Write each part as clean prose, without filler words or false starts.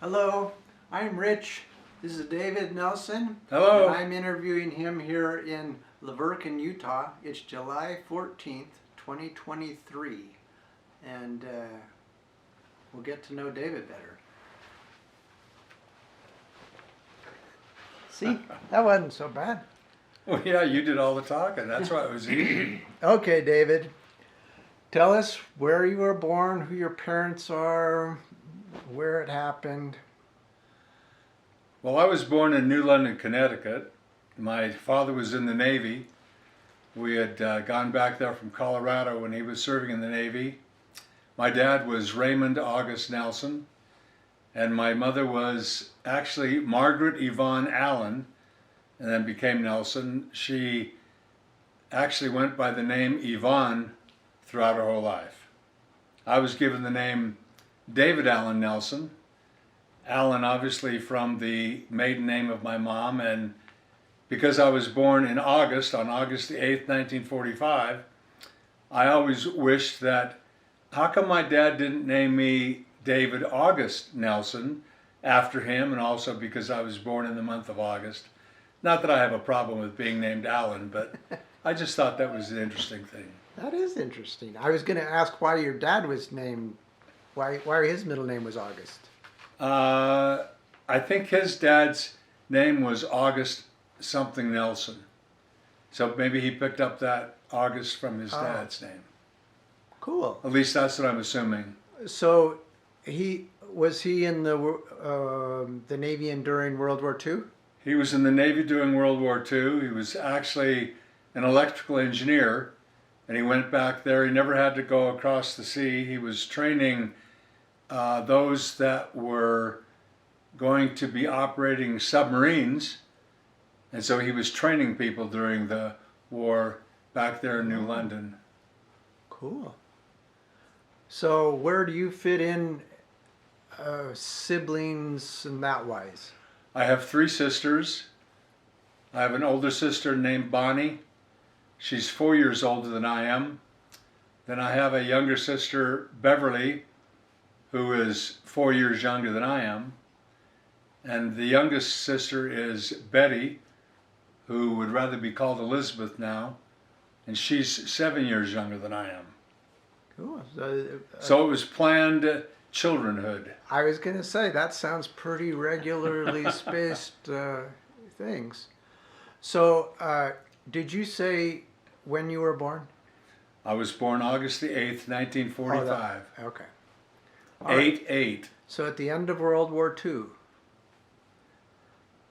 Hello, I'm Rich. This is David Nelson. Hello. And I'm interviewing him here in Laverkin, Utah. It's July 14th, 2023. And we'll get to know David better. See, that wasn't so bad. Well, yeah, you did all the talking. That's why it was easy. Okay, David. Tell us where you were born, who your parents are, where it happened. Well, I was born in New London, Connecticut. My father was in the Navy. We had gone back there from Colorado when he was serving in the Navy. My dad was Raymond August Nelson, and my mother was actually Margaret Yvonne Allen, and then became Nelson. She actually went by the name Yvonne throughout her whole life. I was given the name David Allen Nelson. Allen, obviously, from the maiden name of my mom, and because I was born in August, on August the 8th, 1945, I always wished that, how come my dad didn't name me David August Nelson after him, and also because I was born in the month of August. Not that I have a problem with being named Allen, but I just thought that was an interesting thing. That is interesting. I was going to ask why your dad was named, why his middle name was August. I think his dad's name was August something Nelson. So maybe he picked up that August from his dad's name. Cool. At least that's what I'm assuming. So was he in the Navy during World War II? He was in the Navy during World War II. He was actually an electrical engineer, and he went back there. He never had to go across the sea. He was training those that were going to be operating submarines, and so he was training people during the war back there in New London. Cool. So where do you fit in siblings and that wise? I have 3 sisters. I have an older sister named Bonnie. She's 4 years older than I am. Then I have a younger sister, Beverly, who is 4 years younger than I am. And the youngest sister is Betty, who would rather be called Elizabeth now, and she's 7 years younger than I am. Cool. So it was planned childrenhood. I was going to say, that sounds pretty regularly spaced things. So did you say when you were born? I was born August the 8th, 1945. Okay. 8/8. So at the end of World War II,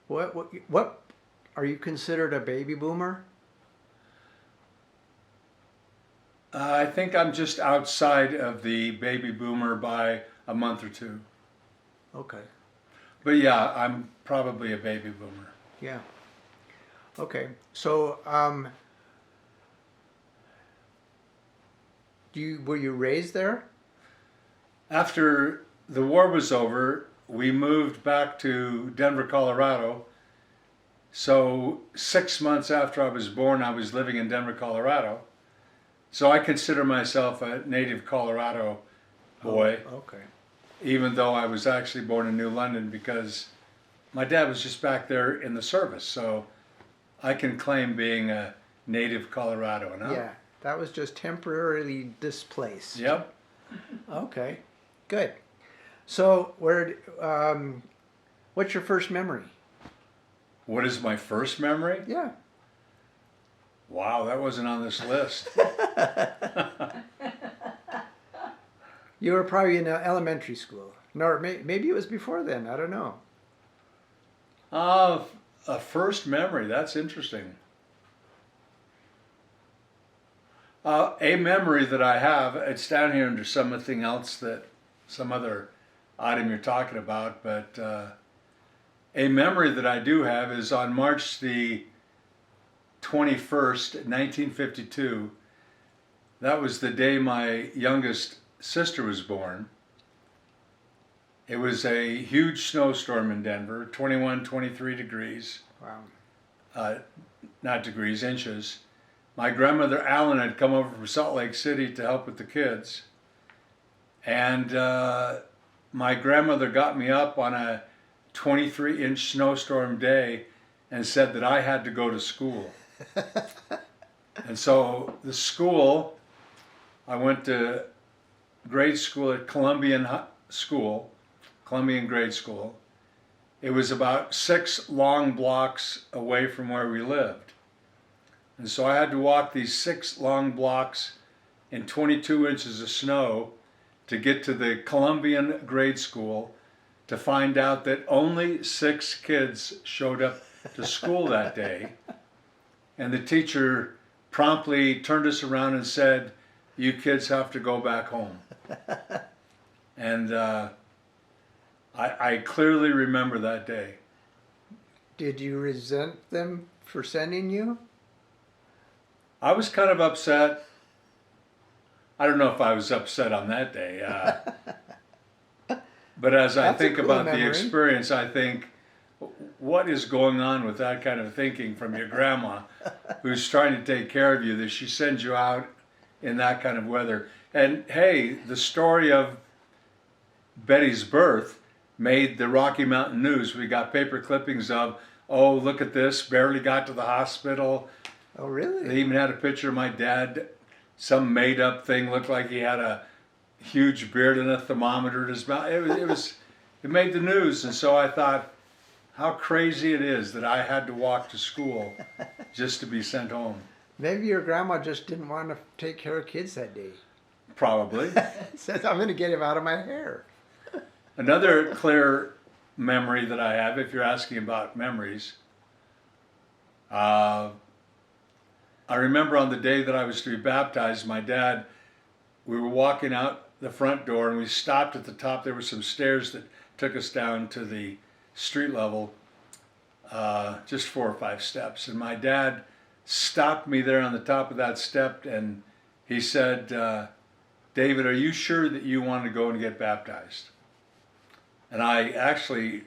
what are you considered a baby boomer? I think I'm just outside of the baby boomer by a month or 2. Okay. But yeah, I'm probably a baby boomer. Yeah. Okay. So were you raised there? After the war was over, we moved back to Denver, Colorado. So 6 months after I was born, I was living in Denver, Colorado. So I consider myself a native Colorado boy. Oh, okay. Even though I was actually born in New London, because my dad was just back there in the service. So I can claim being a native Colorado. No? Yeah, that was just temporarily displaced. Yep. Okay, good. So what's your first memory? What is my first memory? Yeah. Wow, that wasn't on this list. You were probably in elementary school. No, maybe it was before then. I don't know. A first memory, that's interesting. A memory that I have, it's down here under something else, some other item you're talking about, but a memory that I do have is on March the 21st, 1952. That was the day my youngest sister was born. It was a huge snowstorm in Denver, 21, 23 degrees. Wow. Not degrees, inches. My grandmother Allen had come over from Salt Lake City to help with the kids. And my grandmother got me up on a 23-inch snowstorm day and said that I had to go to school. And so the school, I went to grade school at Columbian Grade School. It was about 6 long blocks away from where we lived. And so I had to walk these 6 long blocks in 22 inches of snow to get to the Columbian Grade School, to find out that only 6 kids showed up to school that day. And the teacher promptly turned us around and said, "You kids have to go back home." And I clearly remember that day. Did you resent them for sending you? I was kind of upset. I don't know if I was upset on that day. But as I That's a think cool about the memory. experience, I think, what is going on with that kind of thinking from your grandma, who's trying to take care of you, that she sends you out in that kind of weather? And hey, the story of Betty's birth made the Rocky Mountain News. We got paper clippings of, oh, look at this, barely got to the hospital. Oh, really? They even had a picture of my dad, some made up thing, looked like he had a huge beard and a thermometer in his mouth. It made the news. And so I thought, how crazy it is that I had to walk to school just to be sent home. Maybe your grandma just didn't want to take care of kids that day. Probably. Says, I'm going to get him out of my hair. Another clear memory that I have, if you're asking about memories, I remember on the day that I was to be baptized, my dad, we were walking out the front door and we stopped at the top. There were some stairs that took us down to the street level, just 4 or 5 steps. And my dad stopped me there on the top of that step and he said, "David, are you sure that you want to go and get baptized?" And I actually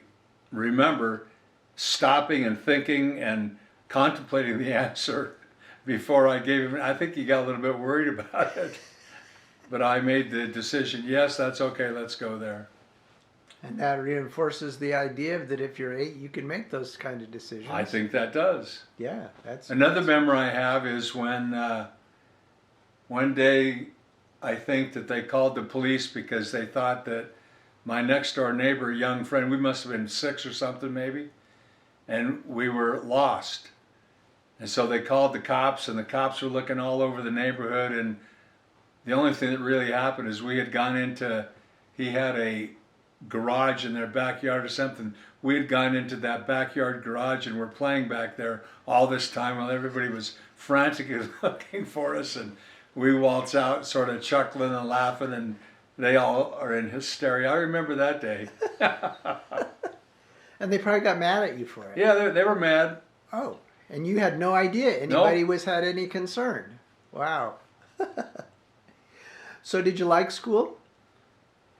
remember stopping and thinking and contemplating the answer before I gave him. I think he got a little bit worried about it, but I made the decision, yes, that's okay, let's go there. And that reinforces the idea that if you're 8, you can make those kind of decisions. I think that does. Yeah, that's Another memory I have is when one day I think that they called the police because they thought that my next door neighbor, young friend, we must have been 6 or something maybe, and we were lost. And so they called the cops, and the cops were looking all over the neighborhood, and the only thing that really happened is we had gone into, he had a garage in their backyard or something. We had gone into that backyard garage and were playing back there all this time while everybody was frantically looking for us, and we waltz out sort of chuckling and laughing, and they all are in hysteria. I remember that day. And they probably got mad at you for it. Yeah, they were mad. Oh, and you had no idea anybody had any concern. Wow. So did you like school?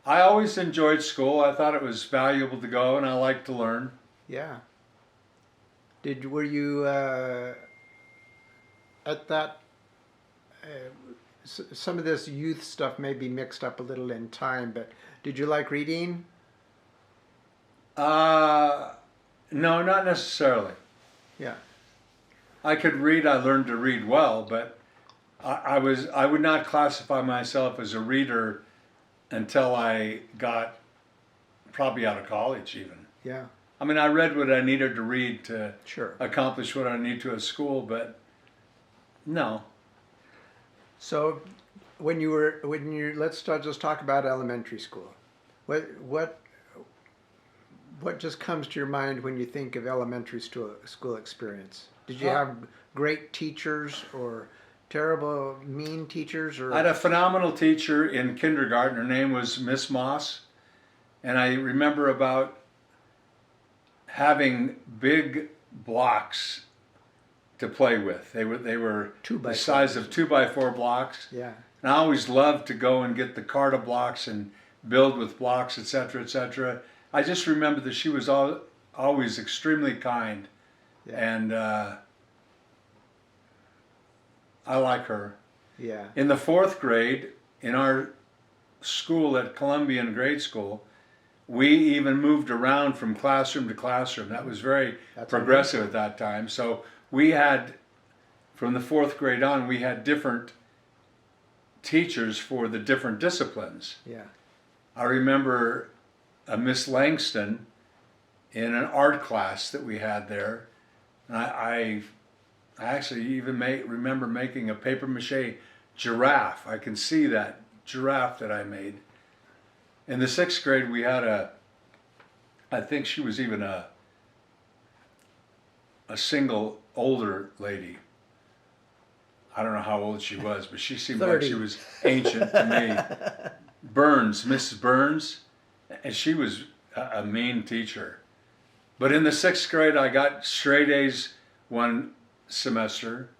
I always enjoyed school. I thought it was valuable to go, and I liked to learn. Yeah. Were you at that? Some of this youth stuff may be mixed up a little in time, but did you like reading? No, not necessarily. Yeah. I could read. I learned to read well, but I would not classify myself as a reader until I got probably out of college even. Yeah. I mean, I read what I needed to read to Sure. accomplish what I need to at school, but no. So when you let's just talk about elementary school. What just comes to your mind when you think of elementary school experience? Did you have great teachers or terrible mean teachers? Or I had a phenomenal teacher in kindergarten. Her name was Miss Moss, and I remember about having big blocks to play with. They were 2 by the size 4s. of 2x4 blocks. Yeah. And I always loved to go and get the Carta blocks and build with blocks, etc., etc. I just remember that she was always extremely kind, Yeah. and I like her. Yeah. In the 4th grade, in our school at Columbian Grade School, we even moved around from classroom to classroom. That was very That's progressive at that time. So we had, from the fourth grade on, we had different teachers for the different disciplines. Yeah. I remember a Miss Langston in an art class that we had there. And I actually even remember making a paper mache giraffe. I can see that giraffe that I made. In the sixth grade, we had I think she was even a single older lady. I don't know how old she was, but she seemed 30. like she was ancient to me. Burns, Mrs. Burns, and she was a mean teacher. But in the sixth grade, I got straight A's one semester.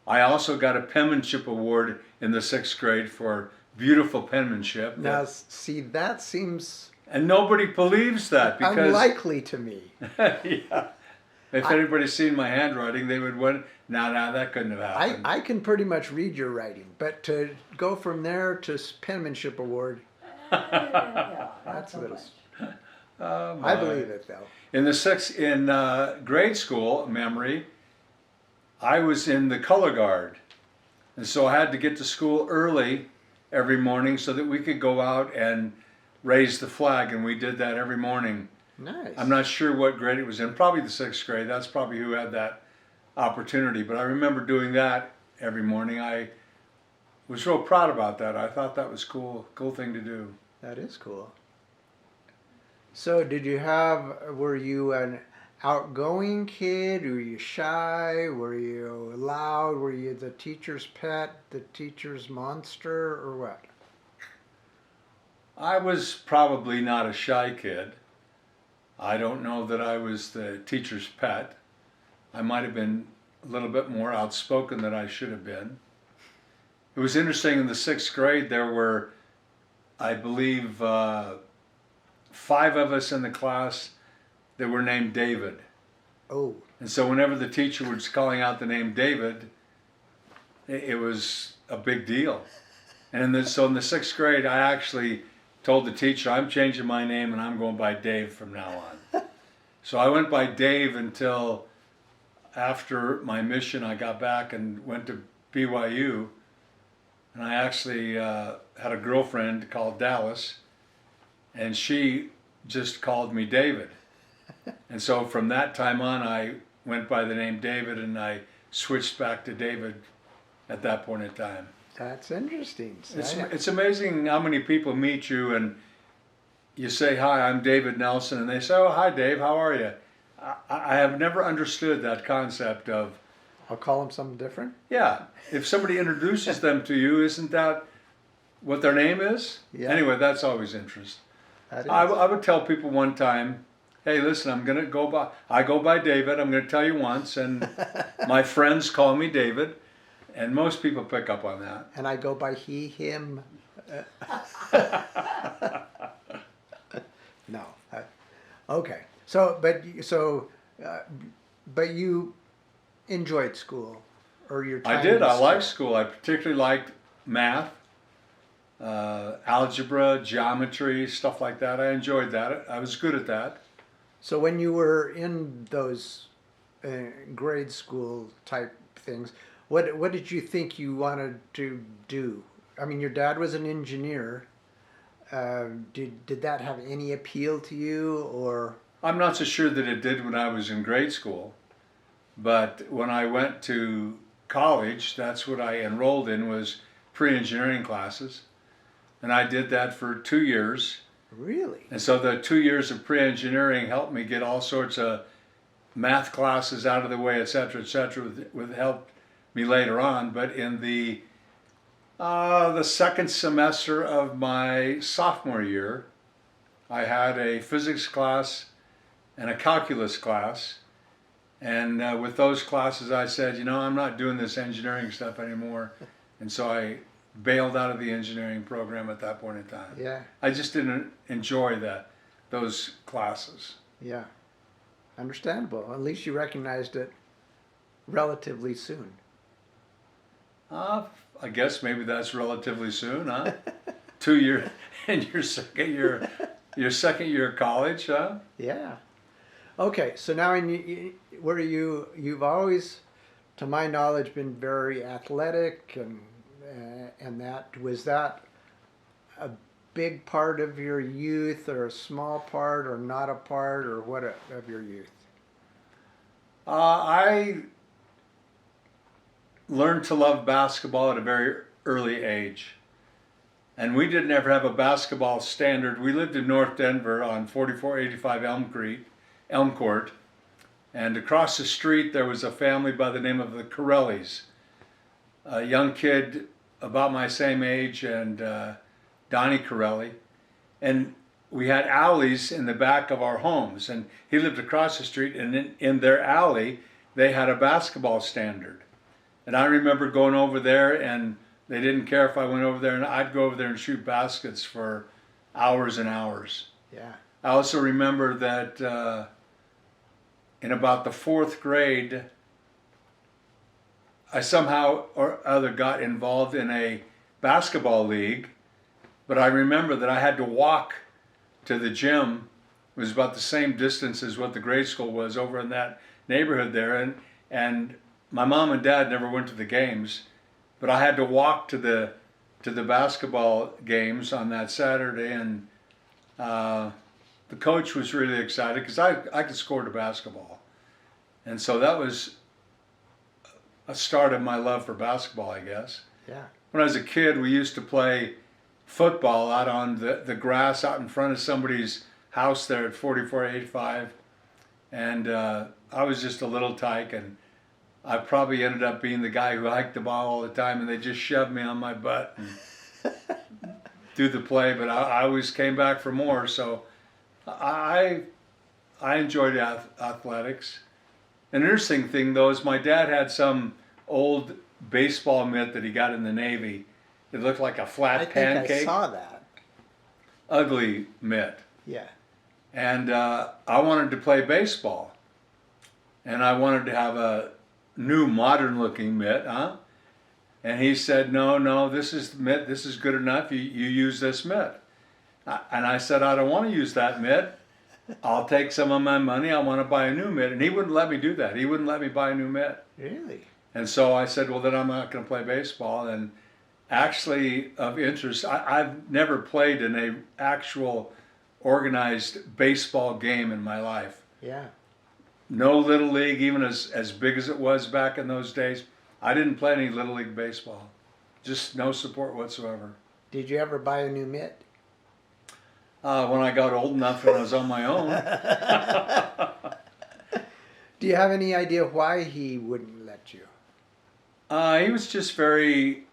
I also got a penmanship award in the sixth grade for beautiful penmanship. Now, see, that seems And nobody believes that because unlikely to me. yeah. If anybody's seen my handwriting, they would wonder, no, that couldn't have happened. I can pretty much read your writing, but to go from there to penmanship award, Yeah, that's a so little. much. Oh, I my. believe it though. In grade school memory, I was in the color guard, and so I had to get to school early every morning so that we could go out and raise the flag, and we did that every morning. Nice. I'm not sure what grade it was in, probably the sixth grade. That's probably who had that opportunity, but I remember doing that every morning. I was real proud about that. I thought that was cool thing to do. That is cool. So, were you an outgoing kid? Were you shy? Were you loud? Were you the teacher's pet, the teacher's monster, or what? I was probably not a shy kid. I don't know that I was the teacher's pet. I might have been a little bit more outspoken than I should have been. It was interesting, in the sixth grade, there were, I believe, 5 of us in the class that were named David. Oh, And so whenever the teacher was calling out the name David, it was a big deal. And so in the sixth grade, I actually told the teacher, I'm changing my name and I'm going by Dave from now on. So I went by Dave until after my mission. I got back and went to BYU, and I actually had a girlfriend called Dallas, and she just called me David. And so from that time on, I went by the name David, and I switched back to David at that point in time. that's interesting. It's amazing how many people meet you and you say, hi, I'm David Nelson, and they say, oh, hi, Dave, how are you? I have never understood that concept of, I'll call him something different. yeah, if somebody introduces them to you, isn't that what their name is? Yeah. Anyway, that's always interesting. That is. I would tell people one time, hey, listen, I go by David, I'm going to tell you once, and my friends call me David, and most people pick up on that. And I go by he, him. No. Okay. But you enjoyed school, or your time I did. in I liked school. school. I particularly liked math, algebra, geometry, stuff like that. I enjoyed that. I was good at that. So when you were in those grade school type things, what did you think you wanted to do? I mean, your dad was an engineer. Did that have any appeal to you, or? I'm not so sure that it did when I was in grade school, but when I went to college, that's what I enrolled in, was pre-engineering classes, and I did that for 2 years. Really? And so the 2 years of pre-engineering helped me get all sorts of math classes out of the way, et cetera, with helped me later on. But in the second semester of my sophomore year, I had a physics class and a calculus class. And with those classes, I said, I'm not doing this engineering stuff anymore. And so I bailed out of the engineering program at that point in time. Yeah. I just didn't enjoy those classes. Yeah. Understandable. At least you recognized it relatively soon. I guess maybe that's relatively soon, huh? 2 years in your second year Your second year of college, huh? Yeah. Okay, so now you've always, to my knowledge, been very athletic, and was that a big part of your youth, or a small part, or not a part, or what of your youth? I learned to love basketball at a very early age. And we didn't ever have a basketball standard. We lived in North Denver on 4485 Elm Court. And across the street there was a family by the name of the Corellis. A young kid about my same age, and Donnie Corelli. And we had alleys in the back of our homes. And he lived across the street, and in their alley they had a basketball standard. And I remember going over there, and they didn't care if I went over there, and I'd go over there and shoot baskets for hours and hours. Yeah. I also remember that in about the fourth grade, I somehow or other got involved in a basketball league, but I remember that I had to walk to the gym. It was about the same distance as what the grade school was over in that neighborhood there, and my mom and dad never went to the games, but I had to walk to the basketball games on that Saturday, and the coach was really excited because I could score the basketball, and so that was a start of my love for basketball, I guess. Yeah. When I was a kid, we used to play football out on the grass out in front of somebody's house there at 4485, and I was just a little tyke, and I probably ended up being the guy who hiked the ball all the time, and they just shoved me on my butt and do the play. But I always came back for more. So I enjoyed athletics. An interesting thing though is my dad had some old baseball mitt that he got in the Navy. It looked like a flat pancake. I saw that. Ugly mitt. Yeah. And I wanted to play baseball, and I wanted to have a new modern looking mitt, huh? And he said, no, this is the mitt, this is good enough, you use this mitt. And I said, I don't want to use that mitt. I'll take some of my money, I want to buy a new mitt. And he wouldn't let me do that. He wouldn't let me buy a new mitt. Really? And so I said, well, then I'm not going to play baseball. And actually, of interest, I've never played in a actual organized baseball game in my life. Yeah. No Little League, even as big as it was back in those days. I didn't play any Little League baseball. Just no support whatsoever. Did you ever buy a new mitt? When I got old enough and I was on my own. Do you have any idea why he wouldn't let you? He was just very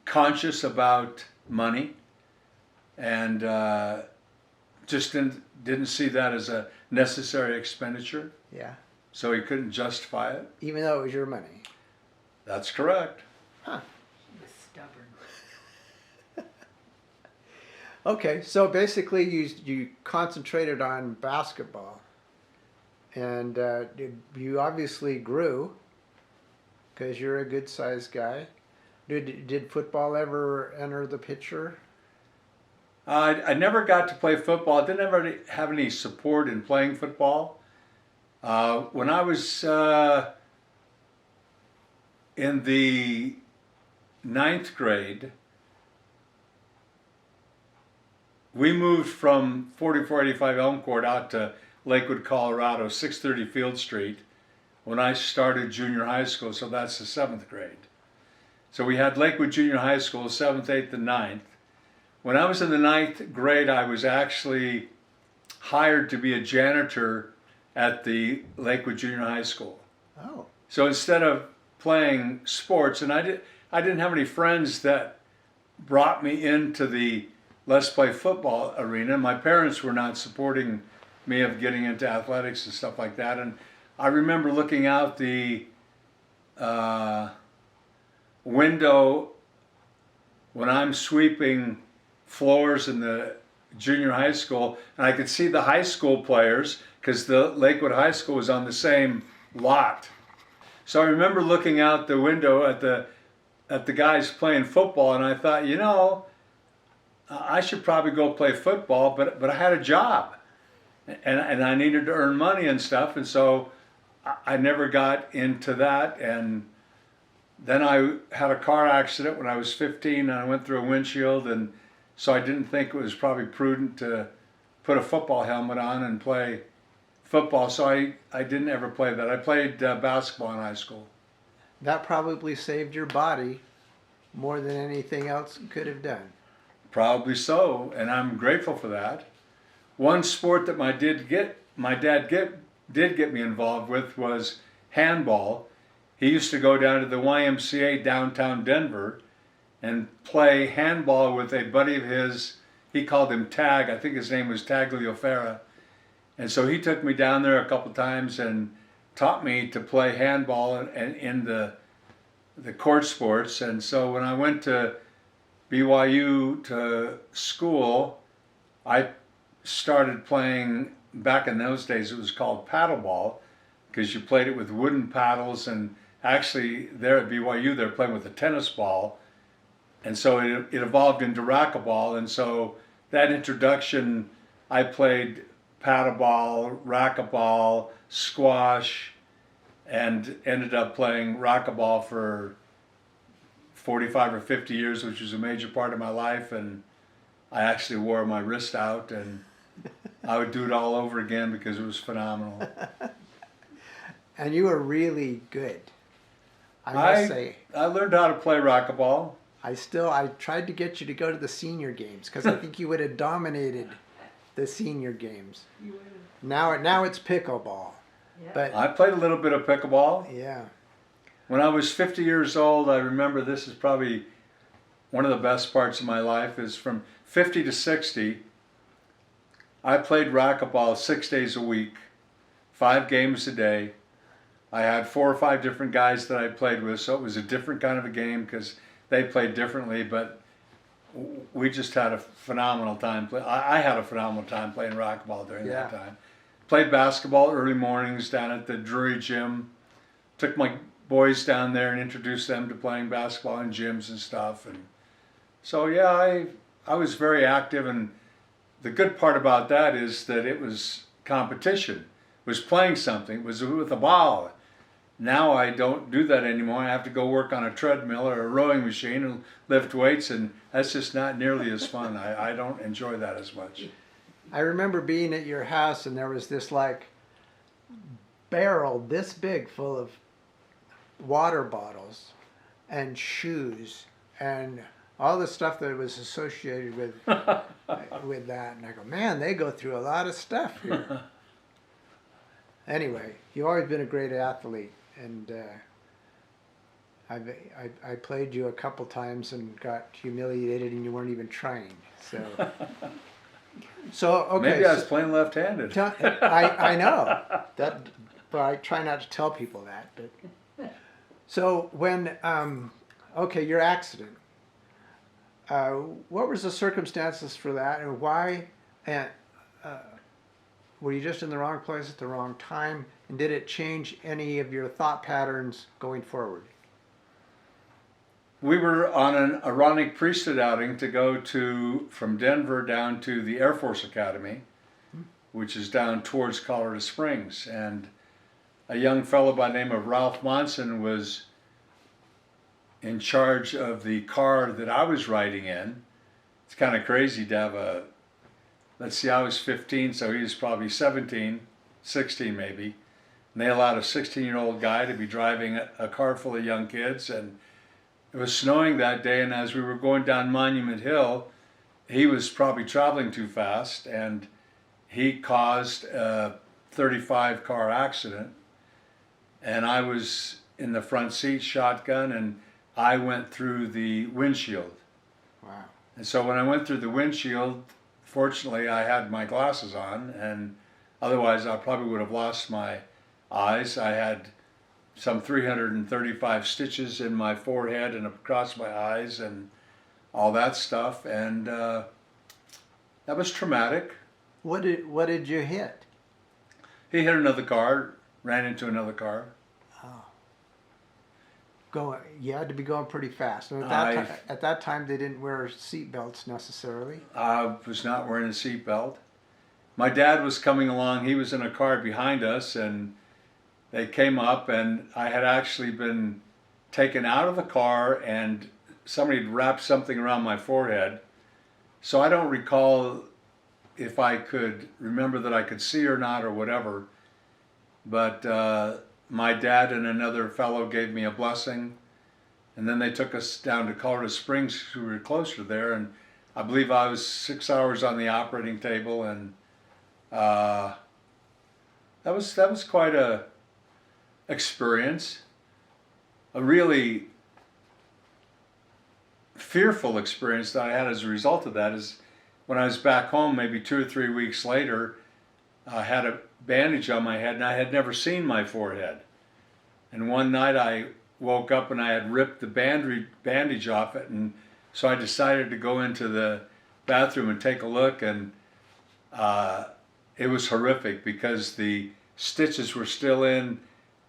conscious about money, and just didn't see that as a necessary expenditure. Yeah. So he couldn't justify it. Even though it was your money. That's correct. Huh. He was stubborn. Okay, so basically you concentrated on basketball, and you obviously grew because you're a good-sized guy. Did football ever enter the picture? I never got to play football. I didn't ever have any support in playing football. When I was in the 9th grade, we moved from 4485 Elm Court out to Lakewood, Colorado, 630 Field Street, when I started junior high school, so that's the 7th grade. So we had Lakewood Junior High School, 7th, 8th, and 9th. When I was in the 9th grade, I was actually hired to be a janitor at the Lakewood Junior High School. Oh. So instead of playing sports, and I didn't have any friends that brought me into the let's play football arena. My parents were not supporting me of getting into athletics and stuff like that. And I remember looking out the window when I'm sweeping floors in the junior high school, and I could see the high school players because the Lakewood High School was on the same lot. So I remember looking out the window at the guys playing football, and I thought, you know, I should probably go play football, but I had a job, and I needed to earn money and stuff, and so I never got into that. And then I had a car accident when I was 15, and I went through a windshield, and so I didn't think it was probably prudent to put a football helmet on and play football. So I didn't ever play that. I played basketball in high school. That probably saved your body more than anything else could have done. Probably so, and I'm grateful for that. One sport that my dad did get me involved with was handball. He used to go down to the YMCA downtown Denver and play handball with a buddy of his. He called him Tag. I think his name was Tagliaferra. And so he took me down there a couple times and taught me to play handball and in the court sports. And so when I went to BYU to school, I started playing, back in those days it was called paddleball, because you played it with wooden paddles, and actually there at BYU they're playing with a tennis ball, and so it evolved into racquetball. And so that introduction, I played paddleball, racquetball, squash, and ended up playing racquetball for 45 or 50 years, which was a major part of my life. And I actually wore my wrist out, and I would do it all over again because it was phenomenal. And you were really good. I must say, I learned how to play racquetball. I tried to get you to go to the senior games because I think you would have dominated the senior games. You would've- Now it's pickleball. Yeah. But I played a little bit of pickleball. yeah. When I was 50 years old, I remember, this is probably one of the best parts of my life, is from 50 to 60, I played racquetball 6 days a week, 5 games a day. I had 4 or 5 different guys that I played with, so it was a different kind of a game because they played differently, but we just had a phenomenal time. I had a phenomenal time playing racquetball during that time. Played basketball early mornings down at the Drury Gym. Took my boys down there and introduced them to playing basketball in gyms and stuff. And so yeah, I was very active, and the good part about that is that it was competition. It was playing something. It was with a ball. Now I don't do that anymore. I have to go work on a treadmill or a rowing machine and lift weights, and that's just not nearly as fun. I don't enjoy that as much. I remember being at your house and there was this like barrel this big full of water bottles and shoes and all the stuff that was associated with with that. And I go, man, they go through a lot of stuff here. Anyway, you've always been a great athlete, and I played you a couple times and got humiliated, and you weren't even trying. So okay. Maybe I was playing left-handed. I know that, but I try not to tell people that. But so when okay, your accident. What was the circumstances for that, and why? And were you just in the wrong place at the wrong time? And did it change any of your thought patterns going forward? We were on an Aaronic priesthood outing to go from Denver down to the Air Force Academy, which is down towards Colorado Springs. And a young fellow by the name of Ralph Monson was in charge of the car that I was riding in. It's kind of crazy to have let's see, I was 15, so he was probably 17, 16 maybe. And they allowed a 16-year-old guy to be driving a car full of young kids. And it was snowing that day, and as we were going down Monument Hill, he was probably traveling too fast, and he caused a 35 car accident. And I was in the front seat, shotgun, and I went through the windshield. Wow. And so when I went through the windshield, fortunately I had my glasses on, and otherwise I probably would have lost my eyes. I had some 335 stitches in my forehead and across my eyes and all that stuff, and that was traumatic. What did you hit? He hit another car, ran into another car. Oh. going. You had to be going pretty fast. And at that time, they didn't wear seat belts necessarily. I was not wearing a seatbelt. My dad was coming along. He was in a car behind us, and they came up, and I had actually been taken out of the car, and somebody had wrapped something around my forehead. So I don't recall if I could remember that I could see or not or whatever. But my dad and another fellow gave me a blessing, and then they took us down to Colorado Springs. We were closer there, and I believe I was 6 hours on the operating table, and that was quite a experience. A really fearful experience that I had as a result of that is when I was back home, maybe 2 or 3 weeks later, I had a bandage on my head, and I had never seen my forehead. And one night I woke up and I had ripped the bandage off it, and so I decided to go into the bathroom and take a look, and it was horrific because the stitches were still in,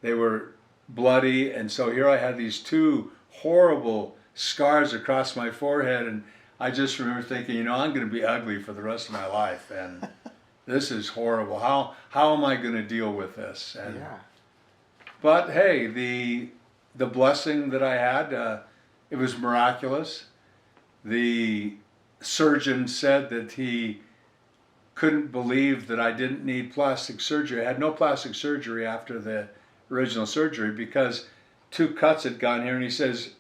they were bloody, and so here I had these two horrible scars across my forehead, and I just remember thinking, I'm going to be ugly for the rest of my life, and this is horrible. How am I going to deal with this? And, Yeah. But hey, the blessing that I had, it was miraculous. The surgeon said that he couldn't believe that I didn't need plastic surgery. I had no plastic surgery after the original surgery because 2 cuts had gone here, and he says,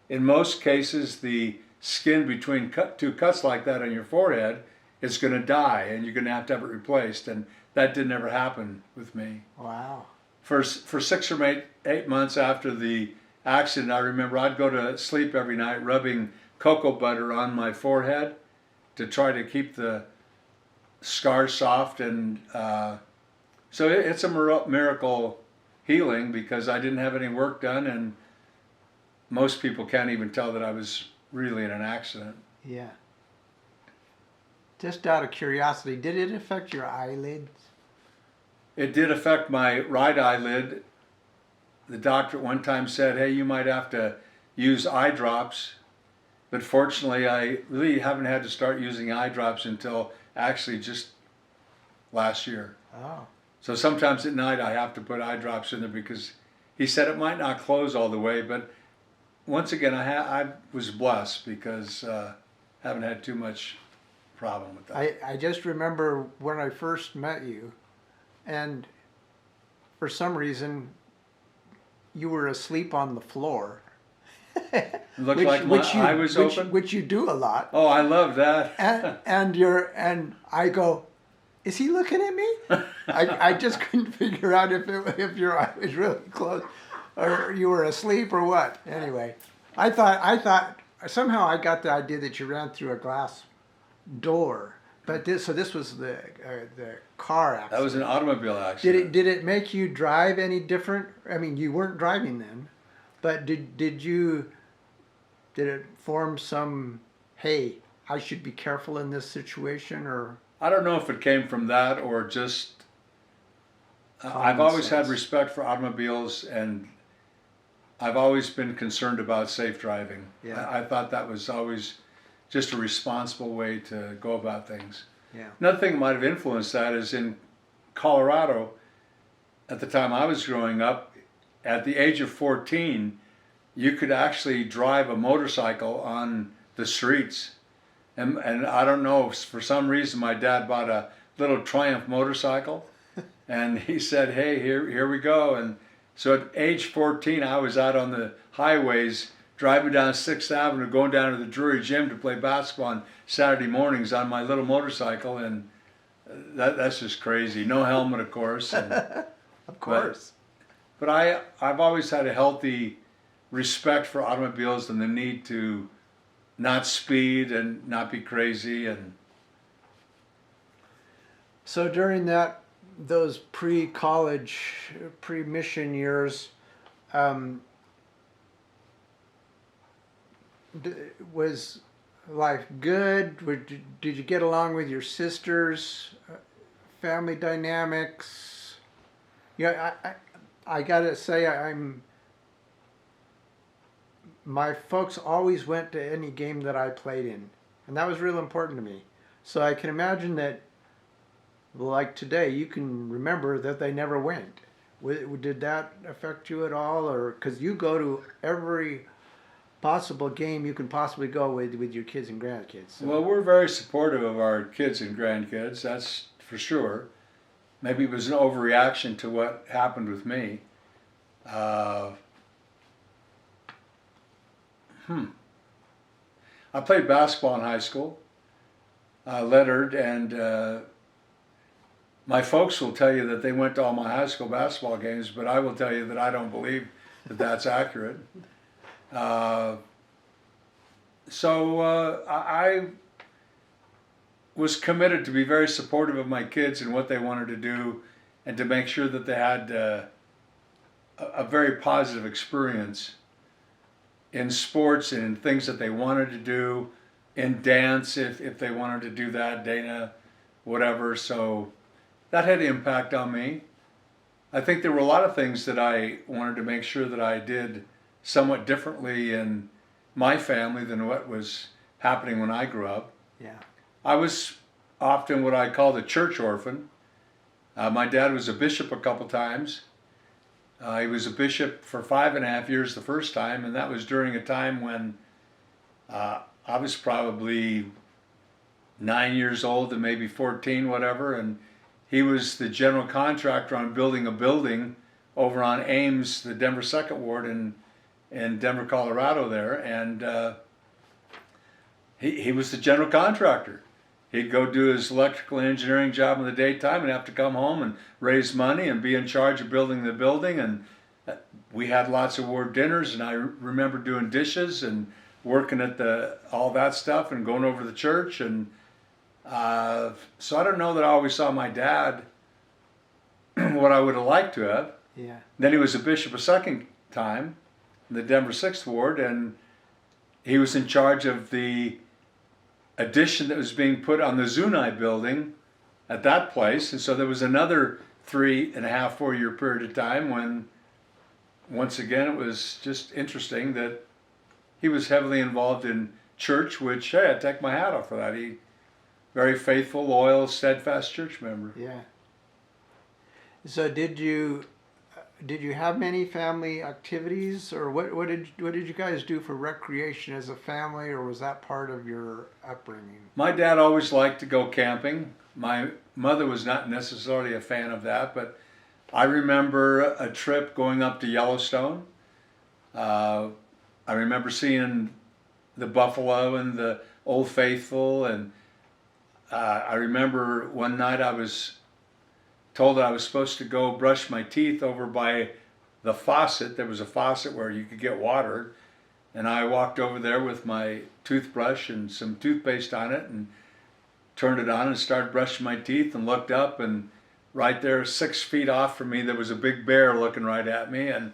in most cases, the skin between two cuts like that on your forehead is going to die, and you're going to have it replaced, and that didn't ever happen with me. Wow. For 6 or 8 months after the accident, I remember I'd go to sleep every night rubbing cocoa butter on my forehead to try to keep the scars soft, and so it's a miracle healing because I didn't have any work done, and most people can't even tell that I was really in an accident. Yeah. Just out of curiosity, did it affect your eyelids? It did affect my right eyelid. The doctor at one time said, hey, you might have to use eye drops. But fortunately, I really haven't had to start using eye drops until actually just last year. Oh. So sometimes at night I have to put eye drops in there because he said it might not close all the way. But once again, I was blessed because I haven't had too much problem with that. I just remember when I first met you, and for some reason, you were asleep on the floor. It looked like my eye was open. Which you do a lot. Oh, I love that. and I go, is he looking at me? I just couldn't figure out if your eye was really closed, or you were asleep or what. Anyway, I thought somehow I got the idea that you ran through a glass door, but this was the car accident. That was an automobile accident. Did it make you drive any different? I mean, you weren't driving then, but did it form some, hey, I should be careful in this situation, or? I don't know if it came from that or just I've always had respect for automobiles, and I've always been concerned about safe driving. Yeah. I thought that was always just a responsible way to go about things. Yeah. Another thing that might have influenced that is in Colorado, at the time I was growing up, at the age of 14, you could actually drive a motorcycle on the streets. And I don't know, for some reason my dad bought a little Triumph motorcycle, and he said, hey, here we go. And so at age 14, I was out on the highways driving down 6th Avenue, going down to the Drury Gym to play basketball on Saturday mornings on my little motorcycle, and that's just crazy. No helmet, of course. And, Of course. But I've always had a healthy respect for automobiles and the need to not speed and not be crazy. And So during those pre-college, pre-mission years, was life good? Did you get along with your sisters? Family dynamics? Yeah, I gotta say my folks always went to any game that I played in, and that was real important to me. So I can imagine that, like today, you can remember that they never went. Did that affect you at all, or because you go to every possible game you can possibly go with your kids and grandkids? So. Well, we're very supportive of our kids and grandkids, that's for sure. Maybe it was an overreaction to what happened with me. Uh, I played basketball in high school, lettered, and my folks will tell you that they went to all my high school basketball games, but I will tell you that I don't believe that that's accurate. I was committed to be very supportive of my kids and what they wanted to do, and to make sure that they had a very positive experience in sports and in things that they wanted to do, in dance if they wanted to do that, Dana, whatever. So that had impact on me. I think there were a lot of things that I wanted to make sure that I did somewhat differently in my family than what was happening when I grew up. Yeah. I was often what I called a church orphan. My dad was a bishop a couple times. He was a bishop for 5.5 years the first time, and that was during a time when I was probably 9 years old and maybe 14, whatever, and he was the general contractor on building a building over on Ames, the Denver 2nd Ward in Denver, Colorado there, and he was the general contractor. He'd go do his electrical engineering job in the daytime and have to come home and raise money and be in charge of building the building. And we had lots of ward dinners, and I remember doing dishes and working at all that stuff and going over to the church. And so I don't know that I always saw my dad what I would have liked to have. Yeah. Then he was a bishop a second time in the Denver 6th Ward, and he was in charge of the addition that was being put on the Zuni building at that place. And so there was another 3.5, 4 year period of time when, once again, it was just interesting that he was heavily involved in church, which, hey, I take my hat off for that. He, very faithful, loyal, steadfast church member. Yeah. So did you have many family activities, or what did you guys do for recreation as a family, or was that part of your upbringing? My dad always liked to go camping. My mother was not necessarily a fan of that, but I remember a trip going up to Yellowstone. I remember seeing the buffalo and the Old Faithful, and I remember one night I was told I was supposed to go brush my teeth over by the faucet. There was a faucet where you could get water, and I walked over there with my toothbrush and some toothpaste on it and turned it on and started brushing my teeth and looked up, and right there 6 feet off from me there was a big bear looking right at me, and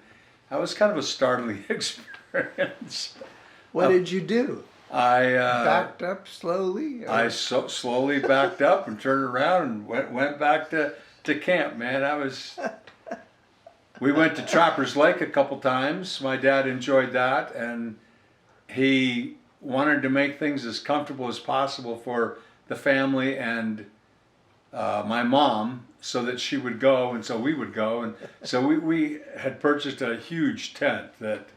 that was kind of a startling experience. What did you do? I Backed up slowly? Or? I slowly backed up and turned around and went back to camp, man. We went to Trappers Lake a couple times. My dad enjoyed that, and he wanted to make things as comfortable as possible for the family and my mom, so that she would go and so we would go. And so we had purchased a huge tent that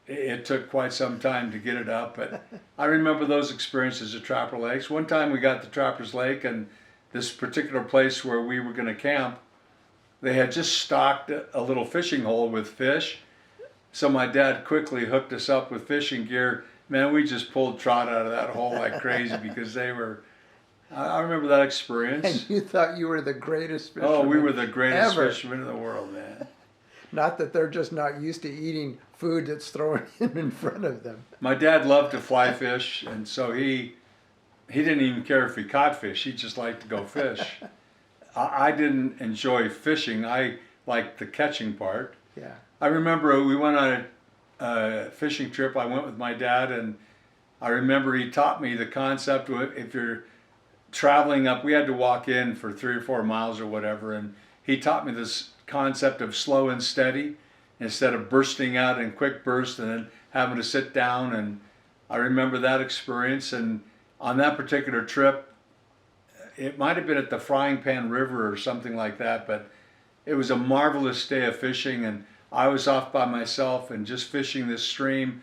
it took quite some time to get it up, but I remember those experiences at Trapper Lakes. One time we got to Trappers Lake, and this particular place where we were going to camp, they had just stocked a little fishing hole with fish. So my dad quickly hooked us up with fishing gear. Man, we just pulled trout out of that hole like crazy because they were, I remember that experience. And you thought you were the greatest fisherman Oh, we were the greatest ever. fishermen in the world, man. Not that they're just not used to eating food that's thrown in front of them. My dad loved to fly fish, and so he didn't even care if he caught fish. He just liked to go fish. I didn't enjoy fishing. I liked the catching part. Yeah. I remember we went on a fishing trip. I went with my dad, and I remember he taught me the concept of if you're traveling up, we had to walk in for 3 or 4 miles or whatever, and he taught me this concept of slow and steady. instead of bursting out in quick bursts and then having to sit down. And I remember that experience. And on that particular trip, it might have been at the Frying Pan River or something like that, but it was a marvelous day of fishing, and I was off by myself and just fishing this stream,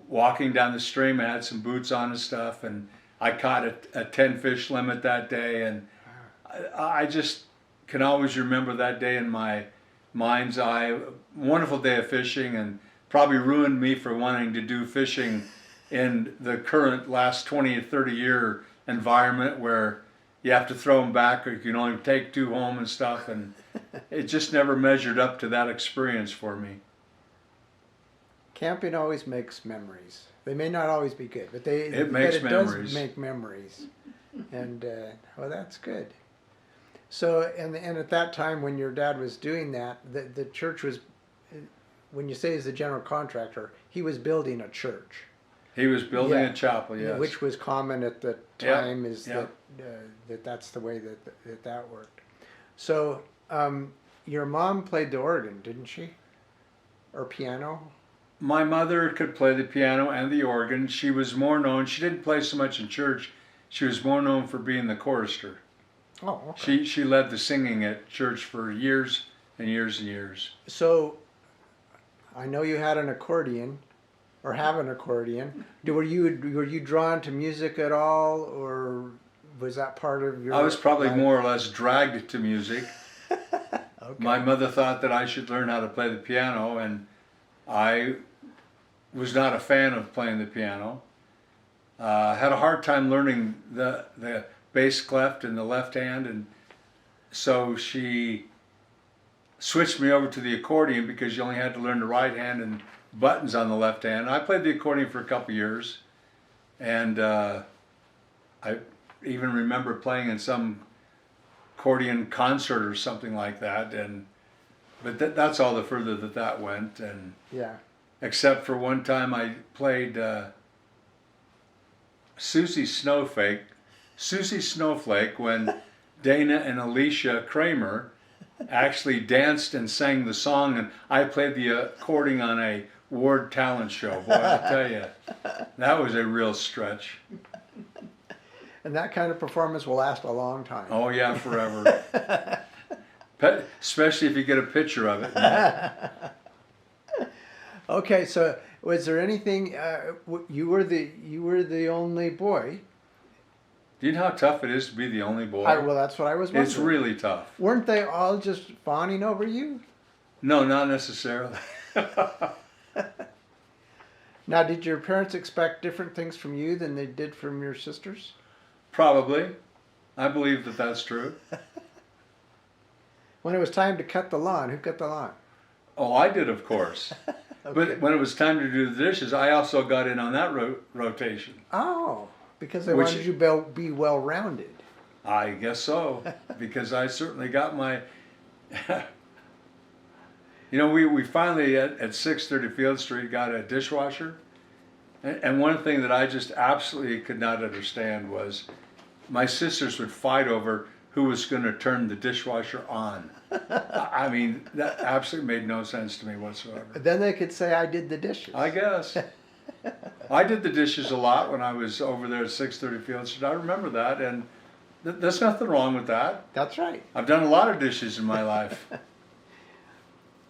walking down the stream. I had some boots on and stuff, and I caught a 10 fish limit that day, and I just can always remember that day in my mind's eye. Wonderful day of fishing, and probably ruined me for wanting to do fishing in the current last 20 or 30 year environment where you have to throw them back or you can only take 2 home and stuff, and it just never measured up to that experience for me. Camping always makes memories. They may not always be good, but It makes it memories. does make memories. And well, that's good. So, and at that time when your dad was doing that, the church was, when you say he's the general contractor, he was building a church. He was building Yeah. a chapel, yes. Which was common at the Yeah, time, is yeah. that's the way that worked. So your mom played the organ, didn't she? Or piano? My mother could play the piano and the organ. She was more known, she didn't play so much in church, she was more known for being the chorister. Oh, okay. She led the singing at church for years and years and years. So I know you had an accordion, or have an accordion. Were you drawn to music at all, or was that part of your? I was probably life? more or less dragged to music. Okay. My mother thought that I should learn how to play the piano, and I was not a fan of playing the piano. Had a hard time learning the bass clef in the left hand, and so she switched me over to the accordion because you only had to learn the right hand and buttons on the left hand. I played the accordion for a couple years, and I even remember playing in some accordion concert or something like that. And but that's all the further that went. And Yeah. except for one time I played Susie Snowflake when Dana and Alicia Kramer actually danced and sang the song, and I played the accordion on a Ward talent show. Boy, I tell you, that was a real stretch. And that kind of performance will last a long time. Oh yeah, forever. Especially if you get a picture of it. Okay, so was there anything? You were the only boy. Do you know how tough it is to be the only boy? Well, that's what I was wondering. It's really tough. Weren't they all just fawning over you? No, not necessarily. Now, did your parents expect different things from you than they did from your sisters? Probably. I believe that that's true. When it was time to cut the lawn, who cut the lawn? Oh, I did, of course. Okay. But when it was time to do the dishes, I also got in on that rotation. Oh, because they Which- wanted you to be well-rounded. I guess so, because I certainly got my... You know, we finally at 630 Field Street got a dishwasher. And one thing that I just absolutely could not understand was my sisters would fight over who was going to turn the dishwasher on. I mean, that absolutely made no sense to me whatsoever. Then they could say, I did the dishes. I guess. I did the dishes a lot when I was over there at 630 Field Street. I remember that, and there's nothing wrong with that. That's right. I've done a lot of dishes in my life.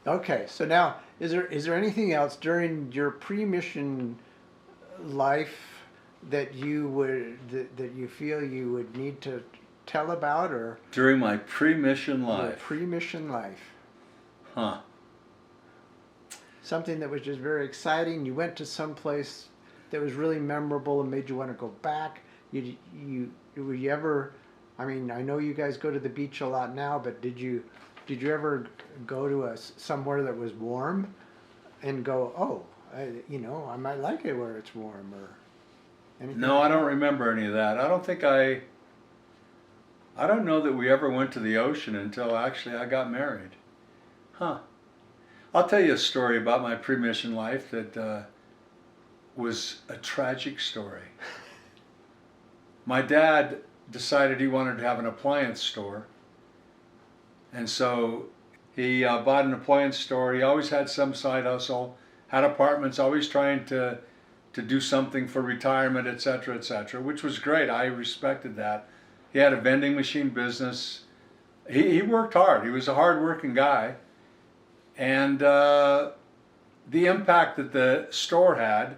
Okay, so now, is there anything else during your pre-mission life that you feel you would need to tell about, or During my pre-mission your life. pre-mission life? Huh. Something that was just very exciting. You went to some place that was really memorable and made you want to go back. Were you ever? I mean, I know you guys go to the beach a lot now, but did you ever go to somewhere that was warm and go, oh, I might like it where it's warm, or anything? No, I don't remember any of that. I don't know that we ever went to the ocean until actually I got married. Huh. I'll tell you a story about my pre-mission life that was a tragic story. My dad decided he wanted to have an appliance store, and so He bought an appliance store. He always had some side hustle, had apartments, always trying to do something for retirement, etc., which was great. I respected that. He had a vending machine business. He worked hard. He was a hard-working guy. And the impact that the store had,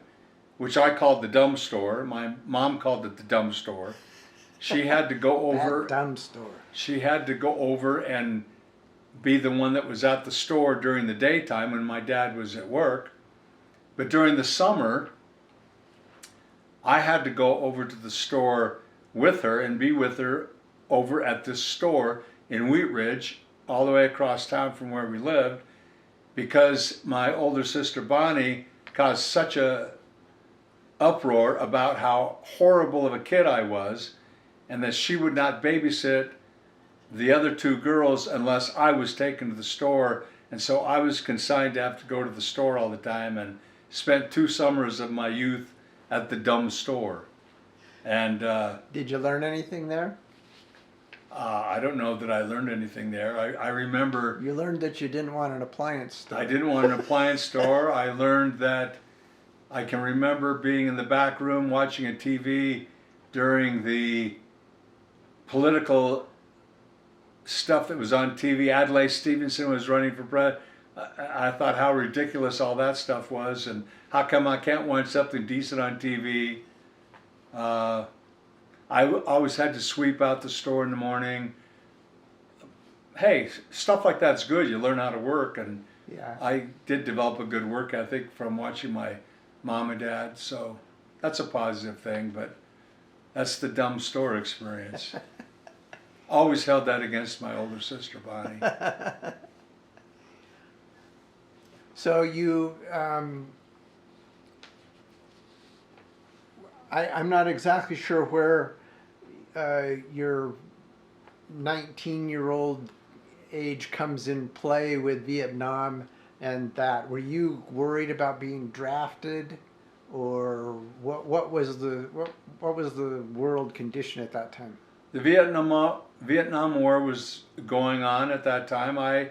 which I called the dumb store, my mom called it the dumb store. She had to go over. That dumb store. She had to go over and be the one that was at the store during the daytime when my dad was at work. But during the summer, I had to go over to the store with her and be with her over at this store in Wheat Ridge, all the way across town from where we lived, because my older sister Bonnie caused such a uproar about how horrible of a kid I was, and that she would not babysit the other two girls unless I was taken to the store. And so I was consigned to have to go to the store all the time, and spent 2 summers of my youth at the dumb store. And Did you learn anything there? I don't know that I learned anything there. I remember You learned that you didn't want an appliance store. I didn't want an appliance store. I learned that I can remember being in the back room watching a TV during the political stuff that was on TV. Adlai Stevenson was running for president. I thought how ridiculous all that stuff was, and how come I can't watch something decent on TV? I always had to sweep out the store in the morning. Hey, stuff like that's good. You learn how to work, and Yeah. I did develop a good work ethic from watching my mom and dad, so that's a positive thing, but that's the dumb store experience. Always held that against my older sister, Bonnie. So you, I'm not exactly sure where your 19-year-old age comes in play with Vietnam and that. Were you worried about being drafted, or what was the world condition at that time? The Vietnam War was going on at that time. I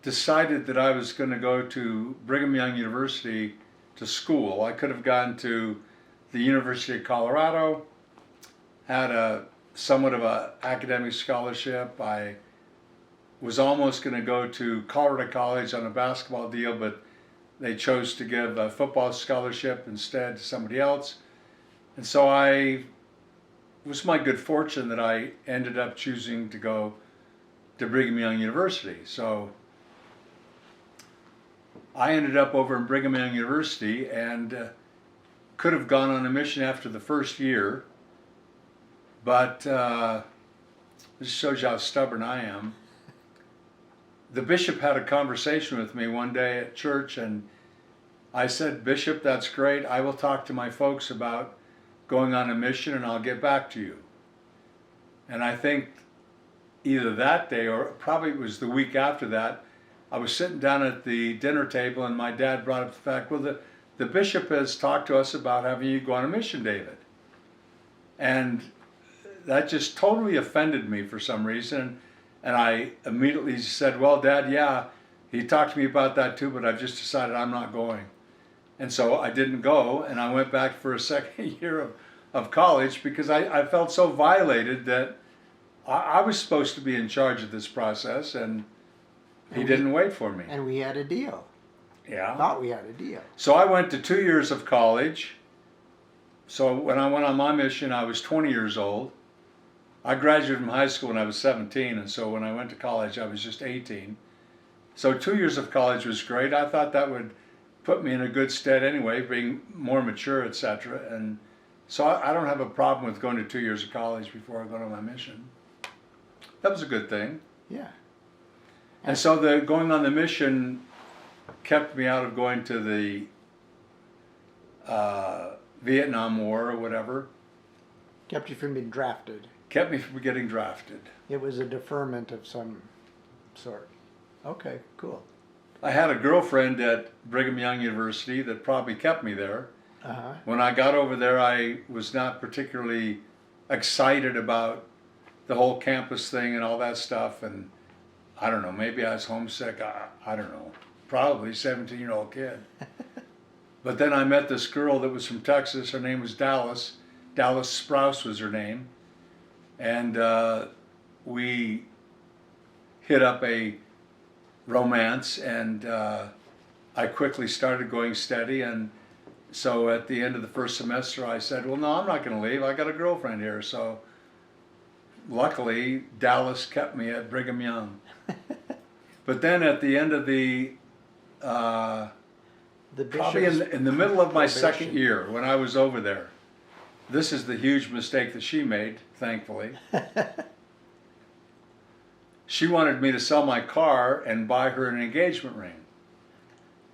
decided that I was going to go to Brigham Young University to school. I could have gone to the University of Colorado, had a somewhat of an academic scholarship. I was almost going to go to Colorado College on a basketball deal, but they chose to give a football scholarship instead to somebody else. And so it was my good fortune that I ended up choosing to go to Brigham Young University. So I ended up over in Brigham Young University, and could have gone on a mission after the first year, but this shows you how stubborn I am. The bishop had a conversation with me one day at church, and I said, "Bishop, that's great. I will talk to my folks about going on a mission, and I'll get back to you." And I think either that day or probably it was the week after that, I was sitting down at the dinner table, and my dad brought up the fact, "Well, the bishop has talked to us about having you go on a mission, David." And that just totally offended me for some reason. And I immediately said, "Well, Dad, yeah, he talked to me about that too, but I've just decided I'm not going." And so I didn't go, and I went back for a second year of college because I felt so violated that I was supposed to be in charge of this process, and he didn't wait for me. And we had a deal. Yeah. Thought we had a deal. So I went to 2 years of college. So when I went on my mission, I was 20 years old. I graduated from high school when I was 17, and so when I went to college, I was just 18. So 2 years of college was great. I thought that would put me in a good stead anyway, being more mature, etc. And so I don't have a problem with going to 2 years of college before I go on my mission. That was a good thing. Yeah. And so the going on the mission kept me out of going to the Vietnam War or whatever. Kept you from being drafted. Kept me from getting drafted. It was a deferment of some sort. Okay, cool. I had a girlfriend at Brigham Young University that probably kept me there. Uh-huh. When I got over there, I was not particularly excited about the whole campus thing and all that stuff. And I don't know, maybe I was homesick. I don't know. Probably 17-year-old kid. But then I met this girl that was from Texas. Her name was Dallas. Dallas Sprouse was her name. And we hit up a romance, and I quickly started going steady. And so at the end of the first semester, I said, well, no, I'm not going to leave. I got a girlfriend here. So luckily, Dallas kept me at Brigham Young. But then at the end of the The probably bishop's in the middle of my second probation. year, when I was over there, this is the huge mistake that she made, thankfully. She wanted me to sell my car and buy her an engagement ring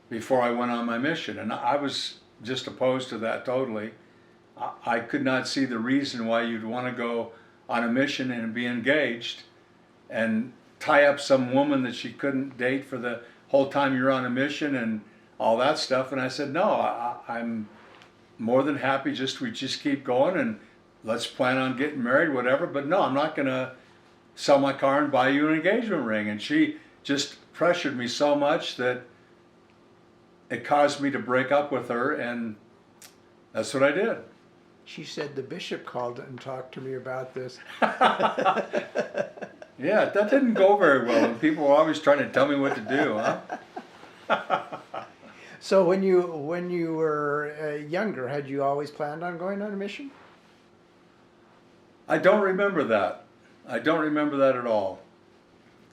before I went on my mission. And I was just opposed to that totally. I could not see the reason why you'd want to go on a mission and be engaged and tie up some woman that she couldn't date for the whole time you're on a mission and all that stuff. And I said, no, I'm more than happy we just keep going and let's plan on getting married, whatever. But no, I'm not going to sell my car and buy you an engagement ring. And she just pressured me so much that it caused me to break up with her, and that's what I did. She said the bishop called and talked to me about this. Yeah, that didn't go very well, and people were always trying to tell me what to do, huh? So when you were younger, had you always planned on going on a mission? I don't remember that. I don't remember that at all.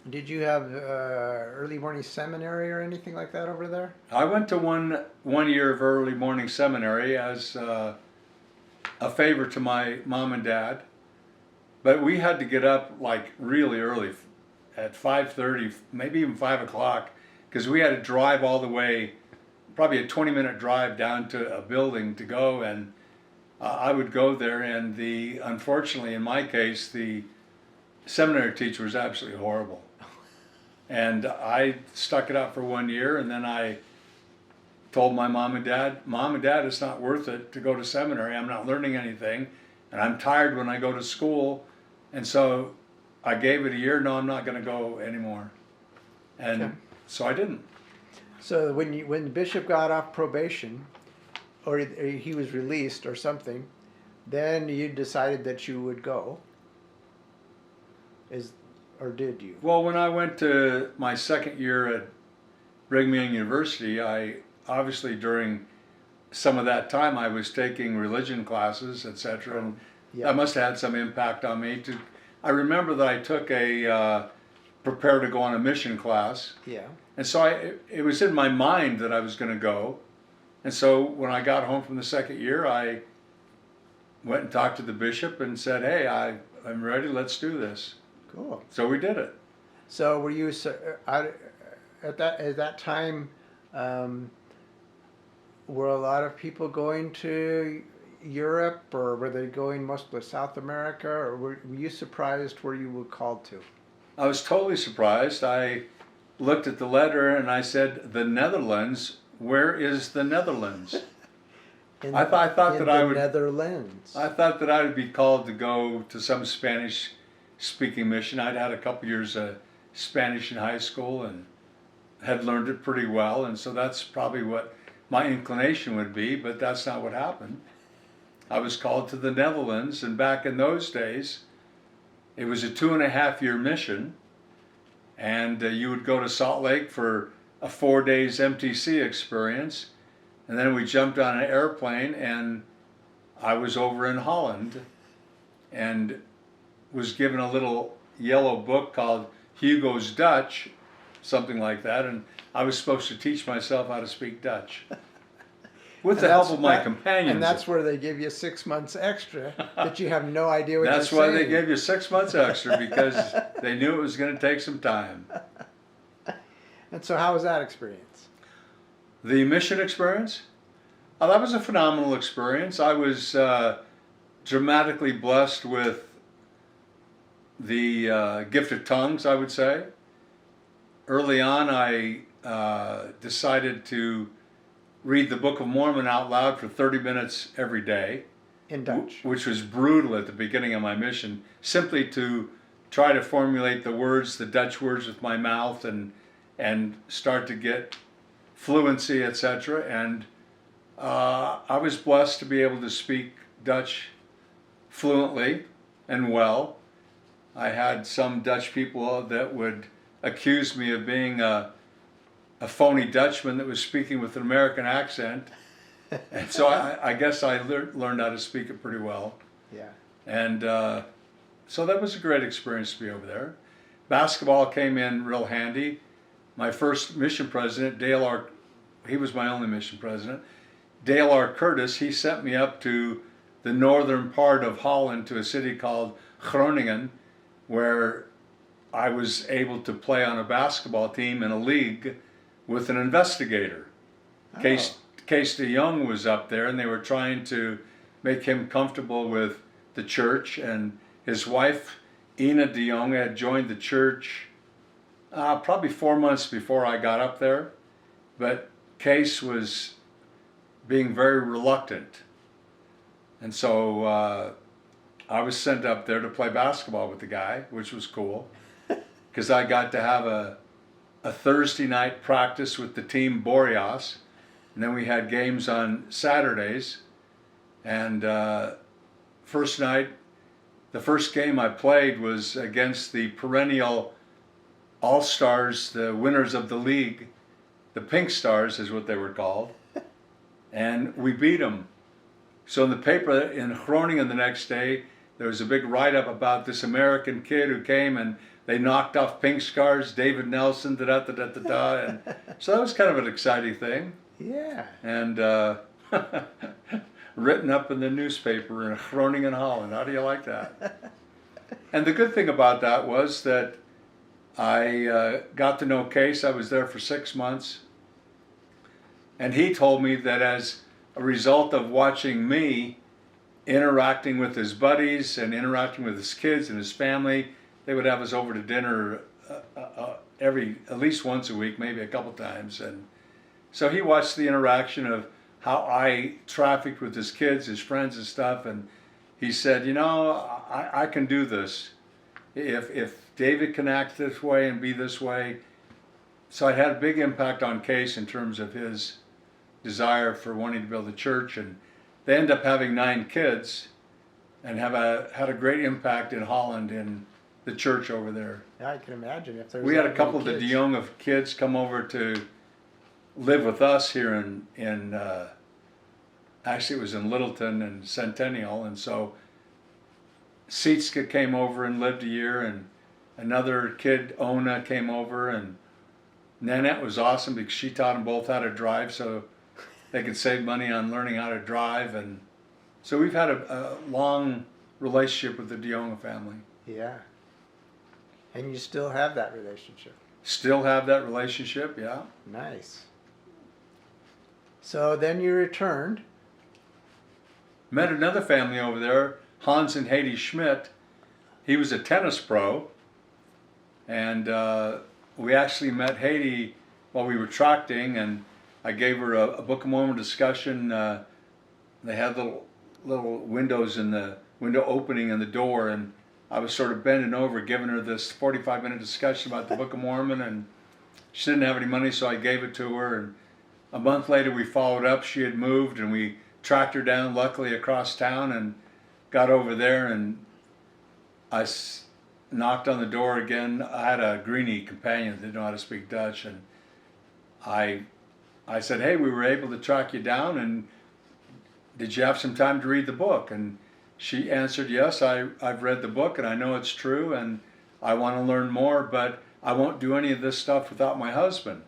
Did you have early morning seminary or anything like that over there? I went to one year of early morning seminary as a favor to my mom and dad, but we had to get up like really early at 5:30, maybe even 5 o'clock, because we had to drive all the way, probably a 20-minute drive down to a building to go, and I would go there, and unfortunately in my case, the seminary teacher was absolutely horrible. And I stuck it out for 1 year, and then I told my mom and dad, it's not worth it to go to seminary. I'm not learning anything, and I'm tired when I go to school. And so I gave it a year. No, I'm not going to go anymore. And Okay. so I didn't. So when the bishop got off probation, or he was released or something, then you decided that you would go. Or did you? Well, when I went to my second year at Brigham Young University, I obviously during some of that time I was taking religion classes, etc., and Yeah. that must have had some impact on me. I remember that I took a prepare to go on a mission class, Yeah. and so it was in my mind that I was going to go, and so when I got home from the second year, I went and talked to the bishop and said, "Hey, I'm ready. Let's do this." Cool. So we did it. So were you at that time? Were a lot of people going to Europe, or were they going mostly South America, or were you surprised where you were called to? I was totally surprised. I looked at the letter and I said, "The Netherlands? Where is the Netherlands?" In, I thought in that I the would- Netherlands. I thought that I would be called to go to some Spanish-speaking mission. I'd had a couple years of Spanish in high school and had learned it pretty well, and so that's probably what my inclination would be, but that's not what happened. I was called to the Netherlands, and back in those days, it was a 2.5-year mission, and you would go to Salt Lake for a 4 days MTC experience, and then we jumped on an airplane, and I was over in Holland, and was given a little yellow book called Hugo's Dutch, something like that, and I was supposed to teach myself how to speak Dutch. With And the help that's- of my that- companions. And that's where they give you 6 months extra that you have no idea what That's you're why saying. they gave you 6 months extra, because they knew it was going to take some time. And so how was that experience? The mission experience? Oh, that was a phenomenal experience. I was dramatically blessed with the gift of tongues, I would say. Early on, I decided to read the Book of Mormon out loud for 30 minutes every day, In Dutch. which was brutal at the beginning of my mission, simply to try to formulate the words, the Dutch words with my mouth and start to get fluency, etc. And I was blessed to be able to speak Dutch fluently and well. I had some Dutch people that would accuse me of being a phony Dutchman that was speaking with an American accent. And so I guess I learned how to speak it pretty well. Yeah. And so that was a great experience to be over there. Basketball came in real handy. My first mission president, Dale R., he was my only mission president. Dale R. Curtis, he sent me up to the northern part of Holland to a city called Groningen, where I was able to play on a basketball team in a league with an investigator. Oh. Kees de Jong was up there, and they were trying to make him comfortable with the church. And his wife, Ina de Jong, had joined the church probably 4 months before I got up there. But Kees was being very reluctant. And so I was sent up there to play basketball with the guy, which was cool, because I got to have a Thursday night practice with the team Boreas, and then we had games on Saturdays. And first night, the first game I played was against the perennial All-Stars, the winners of the league, the Pink Stars is what they were called, and we beat them. So in the paper in Groningen the next day, there was a big write-up about this American kid who came and they knocked off Pink Stars, David Nelson, da-da-da-da-da-da. And so that was kind of an exciting thing. Yeah. And written up in the newspaper in Groningen, Holland. How do you like that? And the good thing about that was that I got to know Kees. I was there for 6 months. And he told me that as a result of watching me interacting with his buddies and interacting with his kids and his family, they would have us over to dinner at least once a week, maybe a couple times. And so he watched the interaction of how I trafficked with his kids, his friends and stuff, and he said, you know, I can do this. If David can act this way and be this way. So it had a big impact on Kees in terms of his desire for wanting to build a church, and they end up having 9 kids and had a great impact in Holland in the church over there. I can imagine if there's. We had that a couple of many the de kids. Jong of kids come over to live with us here in actually it was in Littleton and Centennial, and so Sietske came over and lived a year, and another kid, Ona, came over, and Nanette was awesome because she taught them both how to drive so they could save money on learning how to drive. And so we've had a long relationship with the de Jong family. Yeah. And you still have that relationship. Still have that relationship, yeah. Nice. So then you returned. Met another family over there, Hans and Heidi Schmidt. He was a tennis pro, and we actually met Heidi while we were tracting, and I gave her a Book of Mormon discussion. They had little windows in the window opening in the door, and I was sort of bending over giving her this 45-minute discussion about the Book of Mormon, and she didn't have any money, so I gave it to her. And a month later we followed up. She had moved, and we tracked her down, luckily across town, and got over there, and I knocked on the door again. I had a greenie companion that didn't know how to speak Dutch, and I said, hey, we were able to track you down, and did you have some time to read the book? And she answered, yes, I've read the book, and I know it's true, and I want to learn more, but I won't do any of this stuff without my husband.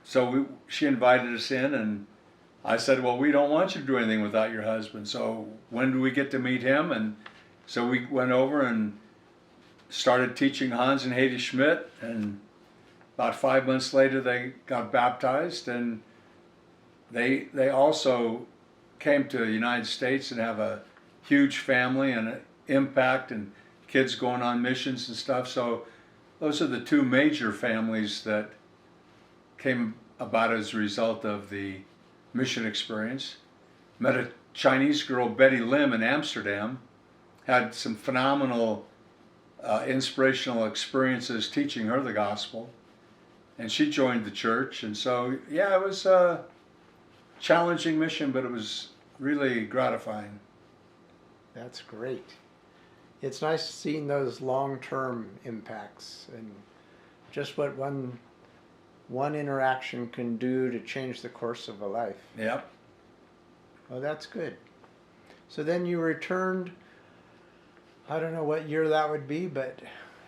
So she invited us in, and I said, well, we don't want you to do anything without your husband, so when do we get to meet him? And so we went over and started teaching Hans and Heidi Schmidt, and about 5 months later they got baptized, and they also came to the United States and have a huge family and an impact, and kids going on missions and stuff. So those are the 2 major families that came about as a result of the mission experience. Met a Chinese girl, Betty Lim, in Amsterdam. Had some phenomenal inspirational experiences teaching her the gospel. And she joined the church. And so, yeah, it was a challenging mission, but it was really gratifying. That's great. It's nice seeing those long-term impacts and just what one interaction can do to change the course of a life. Yep. Oh, that's good. So then you returned. I don't know what year that would be, but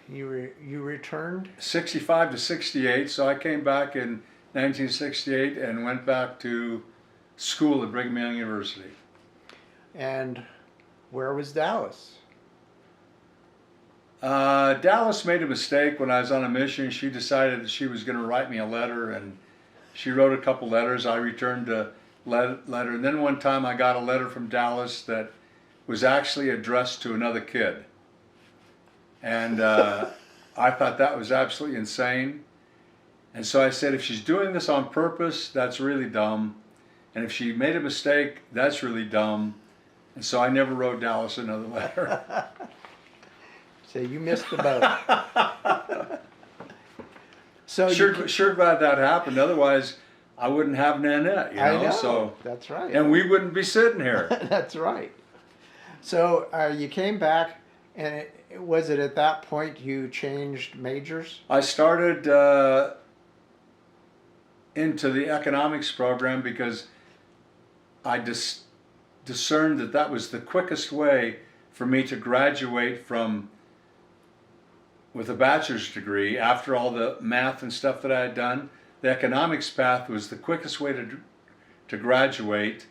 you returned. 65 to 68. So I came back in 1968 and went back to school at Brigham Young University. And where was Dallas? Dallas made a mistake when I was on a mission. She decided that she was going to write me a letter, and she wrote a couple letters. I returned a letter, and then one time I got a letter from Dallas that was actually addressed to another kid. And I thought that was absolutely insane. And so I said, if she's doing this on purpose, that's really dumb. And if she made a mistake, that's really dumb. And so I never wrote Dallas another letter. So you missed the boat. So Sure glad that happened. Otherwise, I wouldn't have Nanette, you know. I know. So, that's right. and we wouldn't be sitting here. That's right. So you came back, and was it at that point you changed majors? I started into the economics program because I discerned that that was the quickest way for me to graduate from with a bachelor's degree. After all the math and stuff that I had done, the economics path was the quickest way to graduate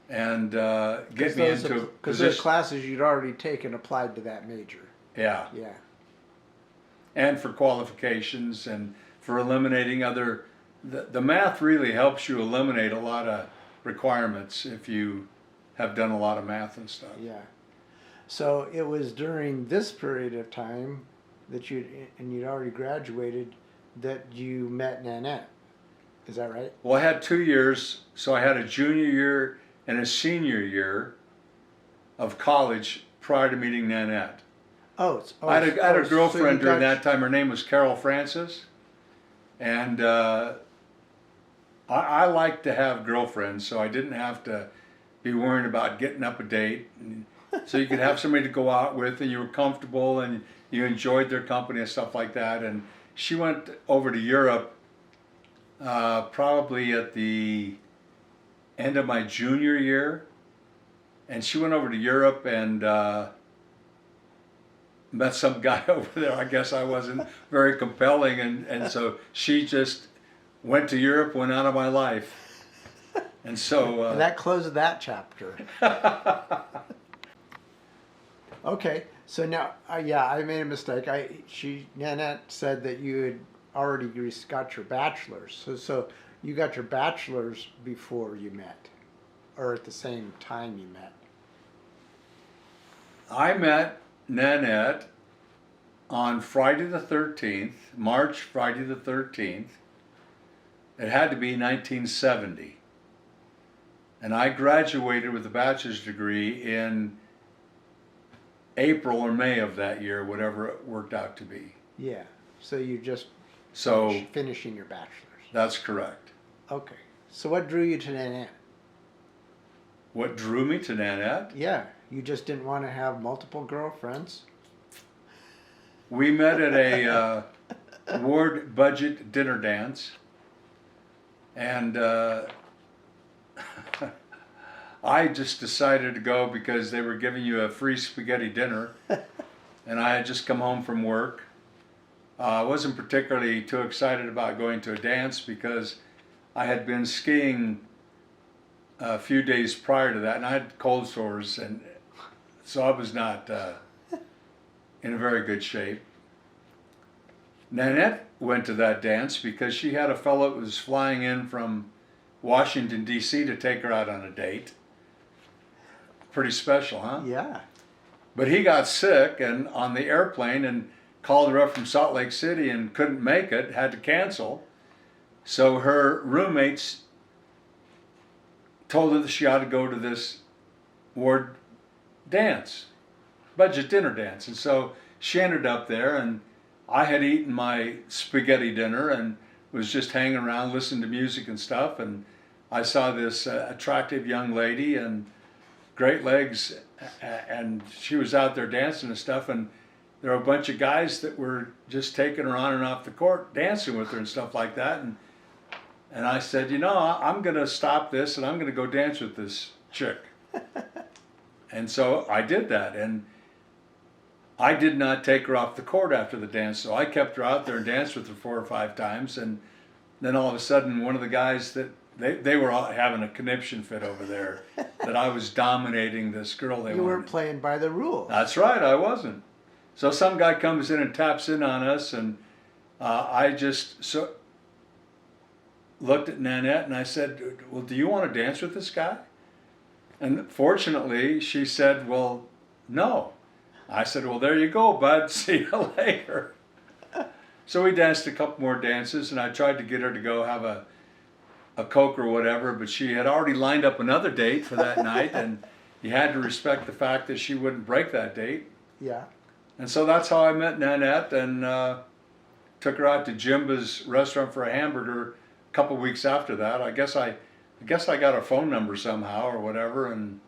and get me into a because those position. classes you'd already taken applied to that major. Yeah, Yeah. and for qualifications and for eliminating other. The math really helps you eliminate a lot of requirements if you have done a lot of math and stuff. Yeah. So it was during this period of time that you'd already graduated that you met Nanette. Is that right? Well, I had 2 years, so I had a junior year and a senior year of college prior to meeting Nanette. I had a girlfriend during that time. Her name was Carol Francis, and I like to have girlfriends, so I didn't have to be worrying about getting up a date. So you could have somebody to go out with, and you were comfortable, and you enjoyed their company and stuff like that. And she went over to Europe probably at the end of my junior year, and she went over to Europe and met some guy over there. I guess I wasn't very compelling, and so she just went to Europe, went out of my life. And so and that closed that chapter. Okay, so now, yeah, I made a mistake. Nanette said that you had already got your bachelor's. So you got your bachelor's before you met, or at the same time you met. I met Nanette on Friday the 13th, March Friday the 13th. It had to be 1970. And I graduated with a bachelor's degree in April or May of that year, whatever it worked out to be. Yeah, so you just So finishing your bachelor's. that's correct. Okay, so what drew you to Nanette? What drew me to Nanette? Yeah, you just didn't want to have multiple girlfriends. We met at a ward budget dinner dance, and I just decided to go because they were giving you a free spaghetti dinner, and I had just come home from work. I wasn't particularly too excited about going to a dance because I had been skiing a few days prior to that, and I had cold sores, and so I was not in a very good shape. Nanette went to that dance because she had a fellow that was flying in from Washington, D.C. to take her out on a date. Pretty special, huh? Yeah. But he got sick and on the airplane and called her up from Salt Lake City and couldn't make it, had to cancel. So her roommates told her that she ought to go to this ward dance, budget dinner dance. And so she ended up there, and I had eaten my spaghetti dinner and was just hanging around listening to music and stuff, and I saw this attractive young lady and great legs, and she was out there dancing and stuff, and there were a bunch of guys that were just taking her on and off the court, dancing with her and stuff like that, and I said, you know, I'm going to stop this and I'm going to go dance with this chick. And so I did that, and I did not take her off the court after the dance, so I kept her out there and danced with her 4 or 5 times, and then all of a sudden one of the guys that they were all having a conniption fit over there that I was dominating this girl they You wanted. weren't playing by the rules. That's right, I wasn't. So some guy comes in and taps in on us, and I just looked at Nanette and I said, well, do you want to dance with this guy? And fortunately, she said, well, no. I said, well, there you go, bud. See you later. So we danced a couple more dances, and I tried to get her to go have a Coke or whatever, but she had already lined up another date for that night, and you had to respect the fact that she wouldn't break that date. Yeah. And so that's how I met Nanette, and took her out to Jimba's restaurant for a hamburger a couple weeks after that. I guess I got her phone number somehow or whatever, and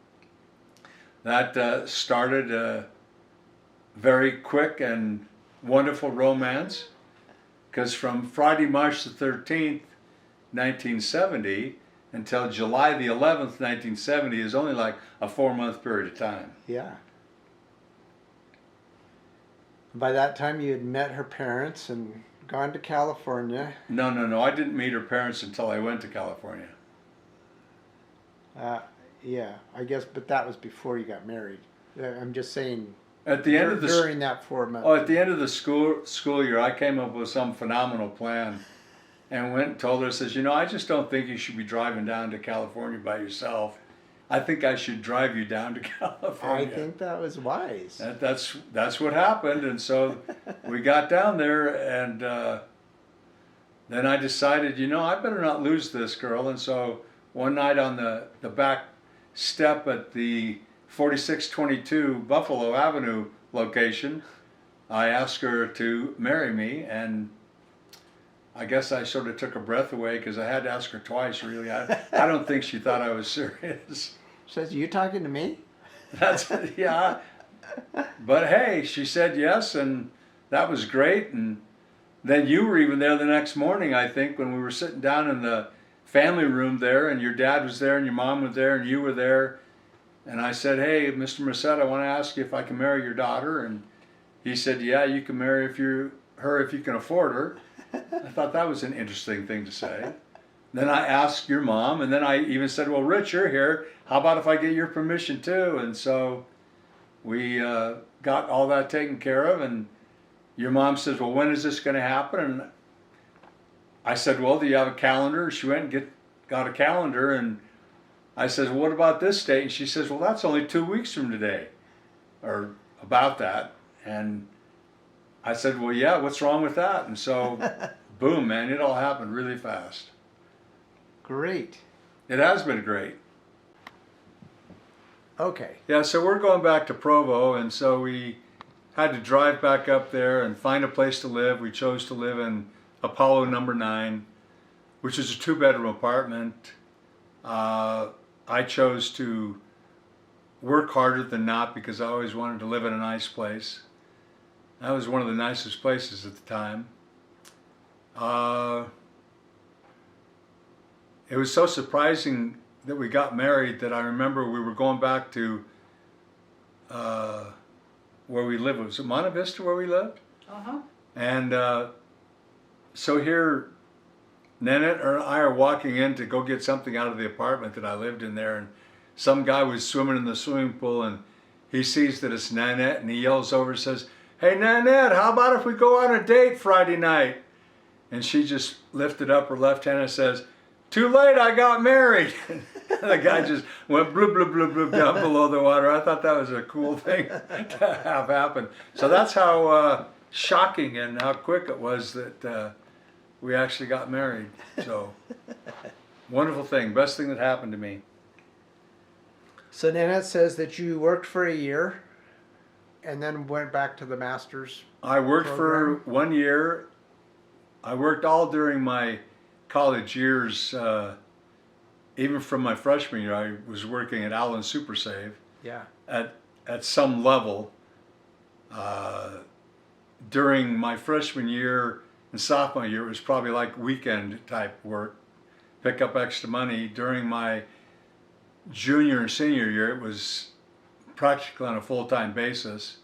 that started a very quick and wonderful romance. Because from Friday, March the 13th, 1970, until July the 11th, 1970, is only like a 4-month period of time. Yeah. By that time, you had met her parents and gone to California. No, I didn't meet her parents until I went to California. Yeah, I guess, but that was before you got married. I'm just saying. At the end of the during that 4 months. at the end of the school year, I came up with some phenomenal plan, and went and told her, says, you know, I just don't think you should be driving down to California by yourself. I think I should drive you down to California. I think that was wise. That's what happened, and so we got down there, and then I decided, you know, I better not lose this girl, and so one night on the back step at the 4622 Buffalo Avenue location, I asked her to marry me, and I guess I sort of took her breath away because I had to ask her twice, really. I don't think she thought I was serious. Says, you talking to me? Yeah. But hey, she said yes, and that was great. And then you were even there the next morning, I think, when we were sitting down in the family room there, and your dad was there, and your mom was there, and you were there. And I said, hey, Mr. Merced, I want to ask you if I can marry your daughter. And he said, yeah, you can marry her if you can afford her. I thought that was an interesting thing to say. Then I asked your mom, and then I even said, well, Rich, you're here. How about if I get your permission too? And so we got all that taken care of, and your mom says, well, when is this going to happen? And I said, well, do you have a calendar? She went and got a calendar, and I said, well, what about this date? And she says, well, that's only 2 weeks from today, or about that. And I said, well, yeah, what's wrong with that? And so, boom, man, it all happened really fast. Great. It has been great. Okay. Yeah, so we're going back to Provo, and so we had to drive back up there and find a place to live. We chose to live in Apollo number 9, which is a 2-bedroom apartment. I chose to work harder than not because I always wanted to live in a nice place. That was one of the nicest places at the time. It was so surprising that we got married that I remember we were going back to where we lived. Was it Monte Vista where we lived? Uh-huh. And so here, Nanette and I are walking in to go get something out of the apartment that I lived in there, and some guy was swimming in the swimming pool, and he sees that it's Nanette, and he yells over and says, hey, Nanette, how about if we go on a date Friday night? And she just lifted up her left hand and says, too late, I got married. The guy just went bloop, bloop, bloop, bloop down below the water. I thought that was a cool thing to have happen. So that's how shocking and how quick it was that we actually got married. So, wonderful thing, best thing that happened to me. So Nanette says that you worked for a year. and then went back to the master's. I worked program? for 1 year. I worked all during my college years. Even from my freshman year, I was working at Allen Super Save Yeah. at some level. During my freshman year and sophomore year, it was probably like weekend type work, pick up extra money. During my junior and senior year, it was practically on a full-time basis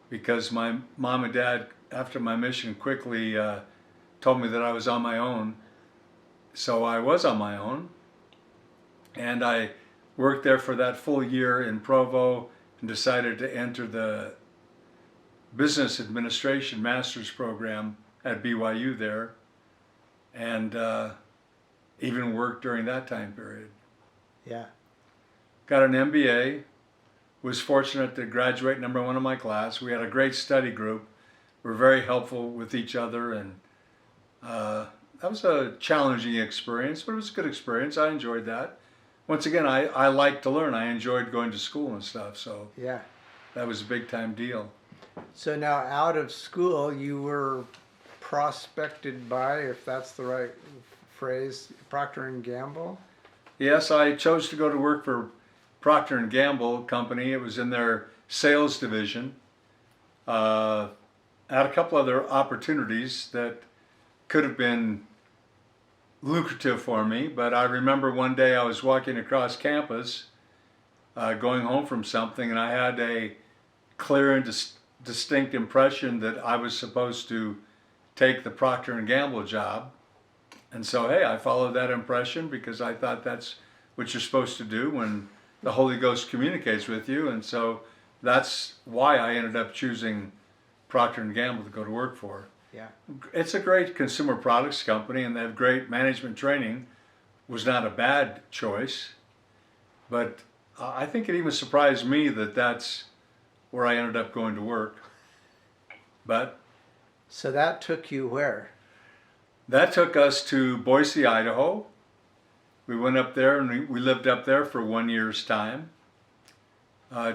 because my mom and dad, after my mission, quickly told me that I was on my own. So I was on my own, and I worked there for that full year in Provo and decided to enter the business administration master's program at BYU there, and even worked during that time period. Yeah. Got an MBA, was fortunate to graduate #1 in my class. We had a great study group. We were very helpful with each other, and that was a challenging experience, but it was a good experience. I enjoyed that. Once again, I like to learn. I enjoyed going to school and stuff, so Yeah. that was a big time deal. So now out of school, you were prospected by, if that's the right phrase, Procter and Gamble. Yes, I chose to go to work for Procter and Gamble company. It was in their sales division. I had a couple other opportunities that could have been lucrative for me, but I remember one day I was walking across campus, going home from something, and I had a clear and distinct impression that I was supposed to take the Procter and Gamble job. And so, hey, I followed that impression because I thought that's what you're supposed to do when the Holy Ghost communicates with you. And so that's why I ended up choosing Procter and Gamble to go to work for. Yeah. It's a great consumer products company, and they have great management training. Was not a bad choice, but I think it even surprised me that that's where I ended up going to work. But So that took you where? that took us to Boise, Idaho. We went up there and we lived up there for 1 year's time.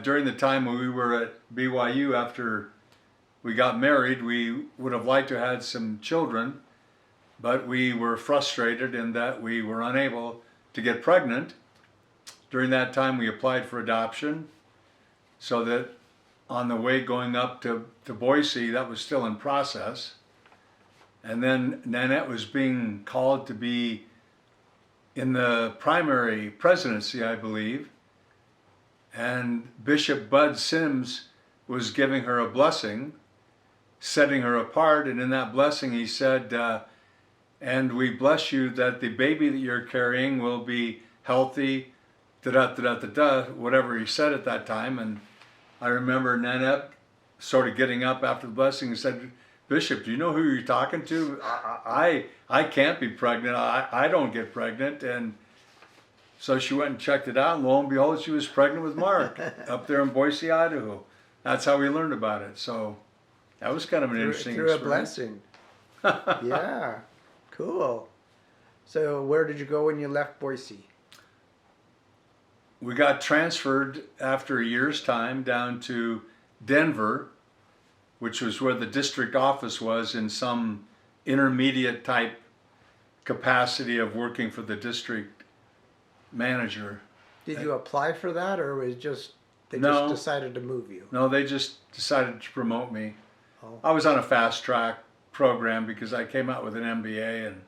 During the time when we were at BYU, after we got married, we would have liked to have had some children, but we were frustrated in that we were unable to get pregnant. During that time, we applied for adoption, so that on the way going up to Boise, that was still in process. And then Nanette was being called to be in the primary presidency, I believe. And Bishop Bud Sims was giving her a blessing, setting her apart. And in that blessing, he said, and we bless you that the baby that you're carrying will be healthy, whatever he said at that time. And I remember Nanette sort of getting up after the blessing and said, Bishop, do you know who you're talking to? I can't be pregnant. I don't get pregnant. And so she went and checked it out, and lo and behold, she was pregnant with Mark up there in Boise, Idaho. That's how we learned about it. So that was kind of an interesting Through a experience. blessing. Yeah. Cool. So where did you go when you left Boise? We got transferred after a year's time down to Denver, which was where the district office was, in some intermediate type capacity of working for the district manager. Did you apply for that, or was it just they No. just decided to move you? No, they just decided to promote me. Oh. I was on a fast track program because I came out with an MBA and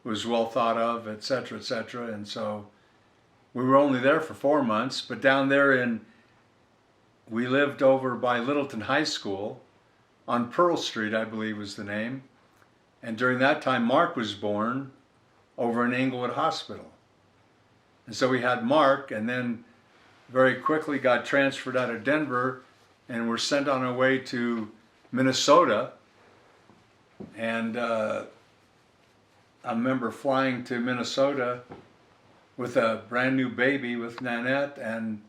was well thought of, et cetera, et cetera. And so we were only there for 4 months, but down there we lived over by Littleton High School on Pearl Street, I believe was the name. And during that time, Mark was born over in Englewood Hospital. And so we had Mark, and then very quickly got transferred out of Denver and were sent on our way to Minnesota. And I remember flying to Minnesota with a brand new baby with Nanette, and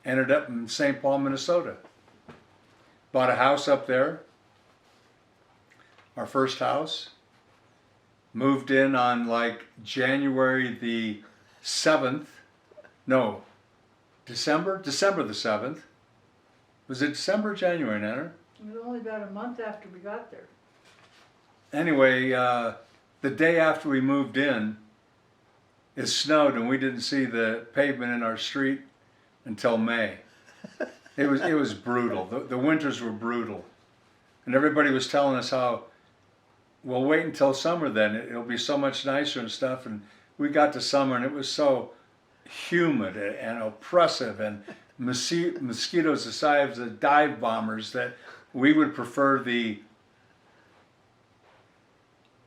ended up in St. Paul, Minnesota. Bought a house up there, our first house. Moved in on like January the 7th, no, December the 7th. Was it December or January, Nanner? It was only about a month after we got there. Anyway, the day after we moved in, it snowed and we didn't see the pavement in our street until May. It was brutal. The winters were brutal. And everybody was telling us how, we'll wait until summer then, it'll be so much nicer and stuff. And we got to summer and it was so humid and oppressive, and mosquitoes the size of dive bombers, that we would prefer the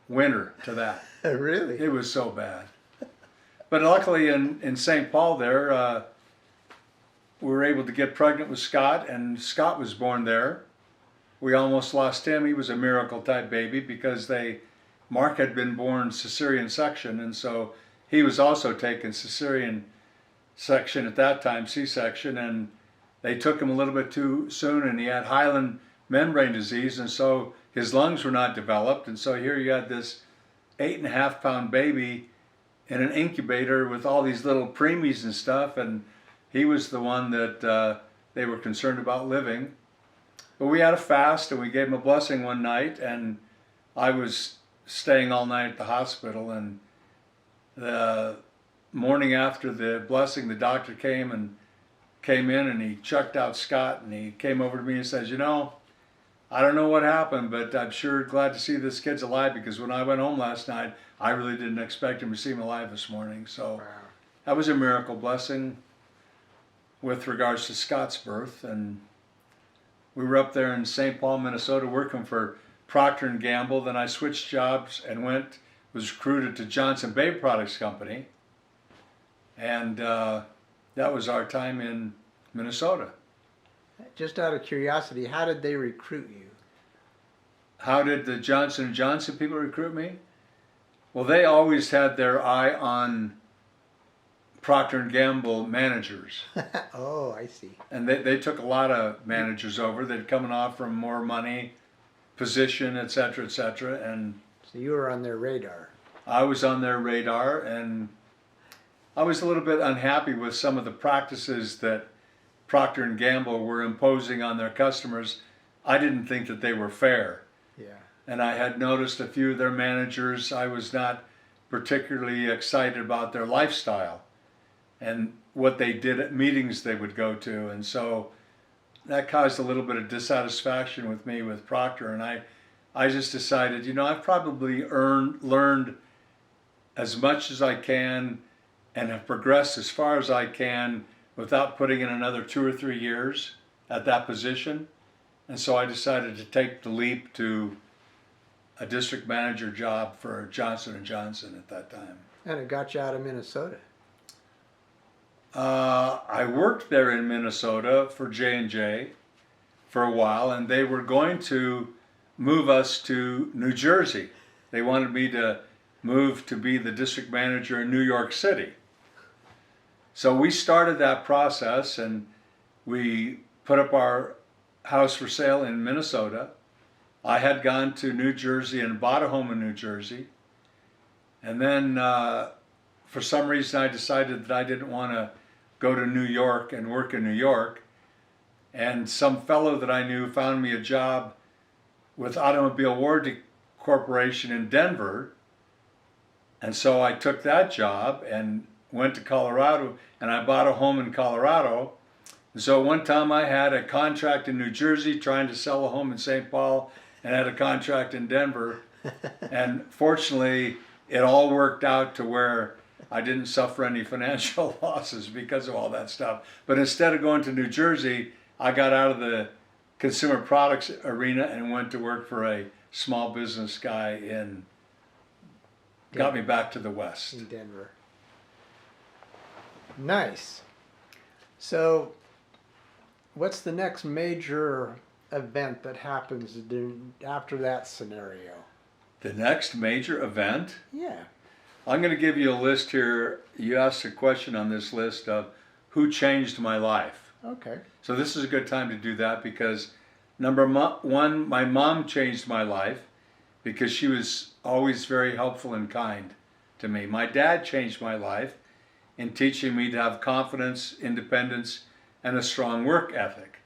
winter to that. Really? It was so bad. But luckily in St. Paul there, we were able to get pregnant with Scott, and Scott was born there. We almost lost him. He was a miracle type baby because Mark had been born cesarean section, and so he was also taken cesarean section at that time, C-section, and they took him a little bit too soon, and he had hyaline membrane disease, and so his lungs were not developed, and so here you had this 8.5 pound baby in an incubator with all these little preemies and stuff, and he was the one that they were concerned about living. But we had a fast and we gave him a blessing one night, and I was staying all night at the hospital, and the morning after the blessing, the doctor came in and he checked out Scott, and he came over to me and says, you know, I don't know what happened, but I'm sure glad to see this kid's alive, because when I went home last night, I really didn't expect him to see him alive this morning. So Wow. that was a miracle blessing with regards to Scott's birth. And we were up there in St. Paul, Minnesota, working for Procter & Gamble. Then I switched jobs and was recruited to Johnson Baby Products Company. And that was our time in Minnesota. Just out of curiosity, how did they recruit you? How did the Johnson & Johnson people recruit me? Well, they always had their eye on Procter & Gamble managers. Oh, I see. And they took a lot of managers over that coming off from more money, position, et cetera, and So you were on their radar. I was on their radar, and I was a little bit unhappy with some of the practices that Procter & Gamble were imposing on their customers. I didn't think that they were fair. Yeah. And I had noticed a few of their managers, I was not particularly excited about their lifestyle and what they did at meetings they would go to. And so that caused a little bit of dissatisfaction with me with Procter. And I just decided, you know, I've probably learned as much as I can and have progressed as far as I can without putting in another 2 or 3 years at that position. And so I decided to take the leap to a district manager job for Johnson & Johnson at that time. And it got you out of Minnesota. I worked there in Minnesota for J&J for a while, and they were going to move us to New Jersey. They wanted me to move to be the district manager in New York City. So we started that process, and we put up our house for sale in Minnesota. I had gone to New Jersey and bought a home in New Jersey. And then for some reason I decided that I didn't want to go to New York and work in New York. And some fellow that I knew found me a job with Automobile Warranty Corporation in Denver. And so I took that job and went to Colorado, and I bought a home in Colorado. And so one time I had a contract in New Jersey trying to sell a home in St. Paul, and had a contract in Denver. And fortunately, it all worked out to where I didn't suffer any financial losses because of all that stuff. But instead of going to New Jersey, I got out of the consumer products arena and went to work for a small business guy got me back to the West. In Denver. Nice. So, what's the next major event that happens after that scenario? The next major event? Yeah. I'm going to give you a list here. You asked a question on this list of who changed my life. Okay. So this is a good time to do that because number one, my mom changed my life because she was always very helpful and kind to me. My dad changed my life in teaching me to have confidence, independence, and a strong work ethic.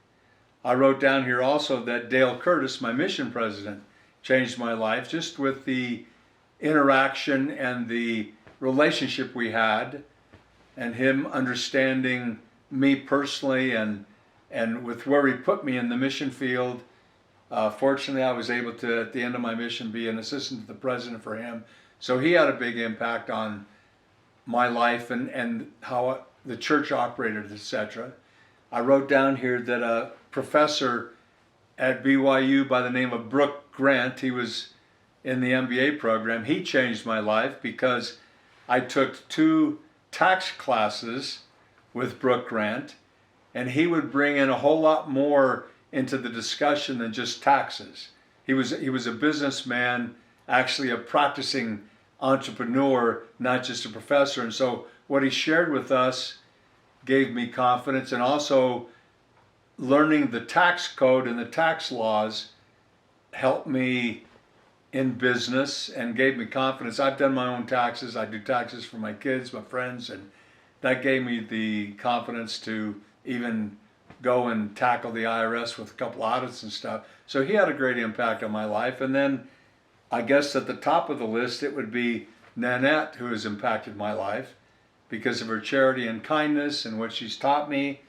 I wrote down here also that Dale Curtis, my mission president, changed my life just with the interaction and the relationship we had, and him understanding me personally, and with where he put me in the mission field. Fortunately, I was able to, at the end of my mission, be an assistant to the president for him. So he had a big impact on my life and how the church operated, etc. I wrote down here that a professor at BYU by the name of Brooke Grant, he was in the MBA program, he changed my life because I took 2 tax classes with Brooke Grant, and he would bring in a whole lot more into the discussion than just taxes. He was a businessman, actually a practicing entrepreneur, not just a professor. And so what he shared with us gave me confidence, and also learning the tax code and the tax laws helped me in business and gave me confidence. I've done my own taxes. I do taxes for my kids, my friends, and that gave me the confidence to even go and tackle the IRS with a couple audits and stuff. So he had a great impact on my life. And then I guess at the top of the list, it would be Nanette, who has impacted my life because of her charity and kindness and what she's taught me,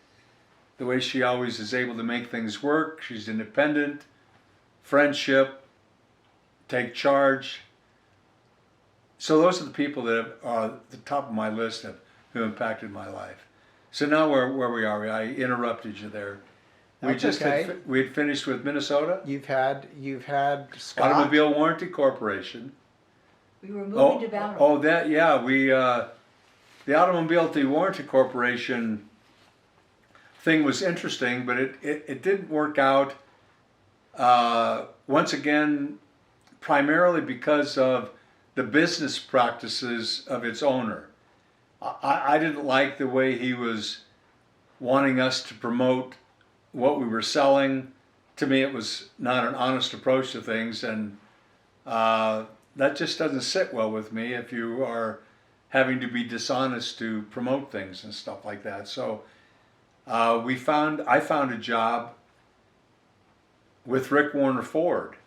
the way she always is able to make things work. She's independent, friendship, take charge. So those are the people that are at the top of my list of who impacted my life. So now where we are, I interrupted you there. That's okay. We had finished with Minnesota. You've had Scott. Automobile Warranty Corporation. We were moving to Bountiful. Oh, that, yeah, the Automobile Warranty Corporation thing was interesting, but it didn't work out, once again, primarily because of the business practices of its owner. I didn't like the way he was wanting us to promote what we were selling. To me, it was not an honest approach to things, and that just doesn't sit well with me if you are having to be dishonest to promote things and stuff like that. So I found a job with Rick Warner Ford,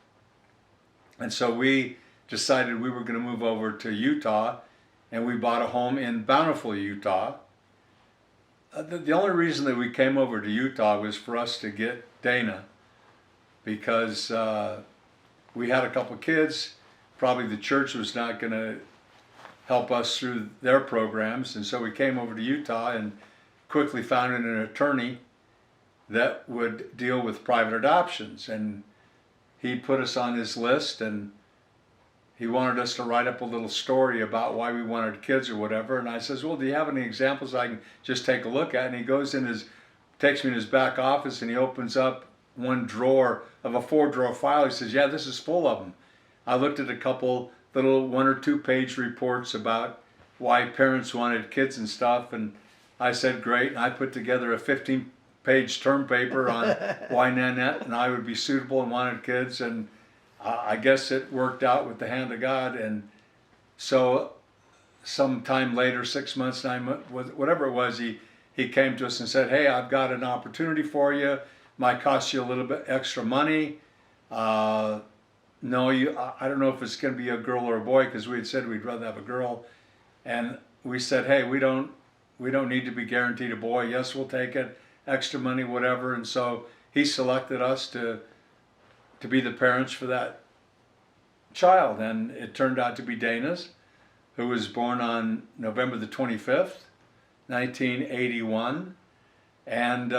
and so we decided we were going to move over to Utah, and we bought a home in Bountiful, Utah. The only reason that we came over to Utah was for us to get Dana, because we had a couple kids. Probably the church was not going to help us through their programs, and so we came over to Utah and quickly found an attorney that would deal with private adoptions, and he put us on his list, and he wanted us to write up a little story about why we wanted kids or whatever. And I says, well, do you have any examples I can just take a look at? And he goes takes me in his back office, and he opens up one drawer of a 4-drawer file. He says, yeah, this is full of them. I looked at a couple little 1 or 2 page reports about why parents wanted kids and stuff. And I said, great. And I put together a 15-page term paper on why Nanette and I would be suitable and wanted kids. And I guess it worked out with the hand of God. And so sometime later, 6 months, 9 months, whatever it was, he came to us and said, hey, I've got an opportunity for you. Might cost you a little bit extra money. I don't know if it's going to be a girl or a boy, because we had said we'd rather have a girl. And we said, hey, we don't need to be guaranteed a boy. Yes, we'll take it. Extra money, whatever. And so he selected us to be the parents for that child, and it turned out to be Dana's, who was born on November the 25th, 1981, and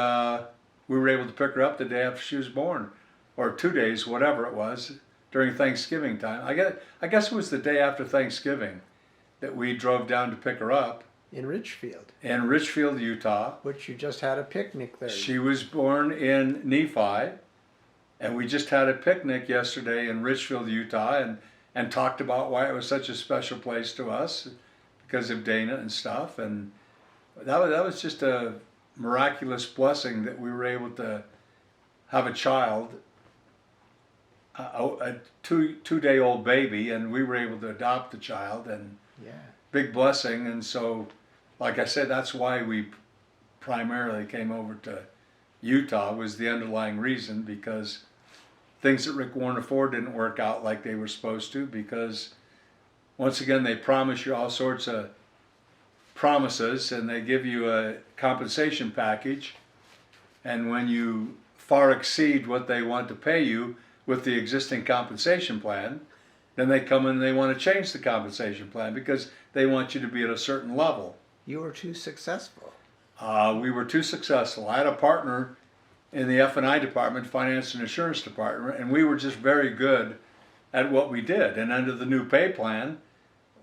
we were able to pick her up the day after she was born, or 2 days, whatever it was, during Thanksgiving time. I guess it was the day after Thanksgiving that we drove down to pick her up. In Richfield. In Richfield, Utah. Which you just had a picnic there. She was born in Nephi. And we just had a picnic yesterday in Richfield, Utah, and talked about why it was such a special place to us because of Dana and stuff. And that was just a miraculous blessing that we were able to have a child, a two-day-old baby, and we were able to adopt the child, and yeah, big blessing. And so, like I said, that's why we primarily came over to Utah was the underlying reason, because things at Rick Warner Ford didn't work out like they were supposed to, because once again they promise you all sorts of promises and they give you a compensation package, and when you far exceed what they want to pay you with the existing compensation plan, then they come in and they want to change the compensation plan because they want you to be at a certain level. You were too successful. We were too successful. I had a partner in the F&I department, finance and insurance department, and we were just very good at what we did. And under the new pay plan,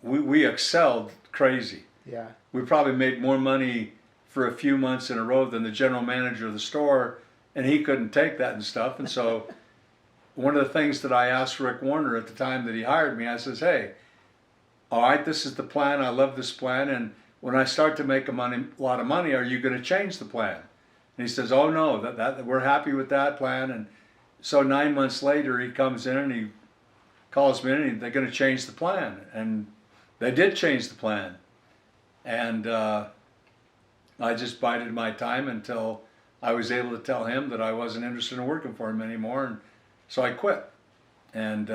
we excelled crazy. Yeah. We probably made more money for a few months in a row than the general manager of the store, and he couldn't take that and stuff. And so one of the things that I asked Rick Warner at the time that he hired me, I says, hey, all right, this is the plan. I love this plan. And when I start to make a lot of money, are you going to change the plan? And he says, oh no, that we're happy with that plan. And so 9 months later, he comes in and he calls me in and they're going to change the plan. And they did change the plan. And I just bided my time until I was able to tell him that I wasn't interested in working for him anymore. And so I quit. And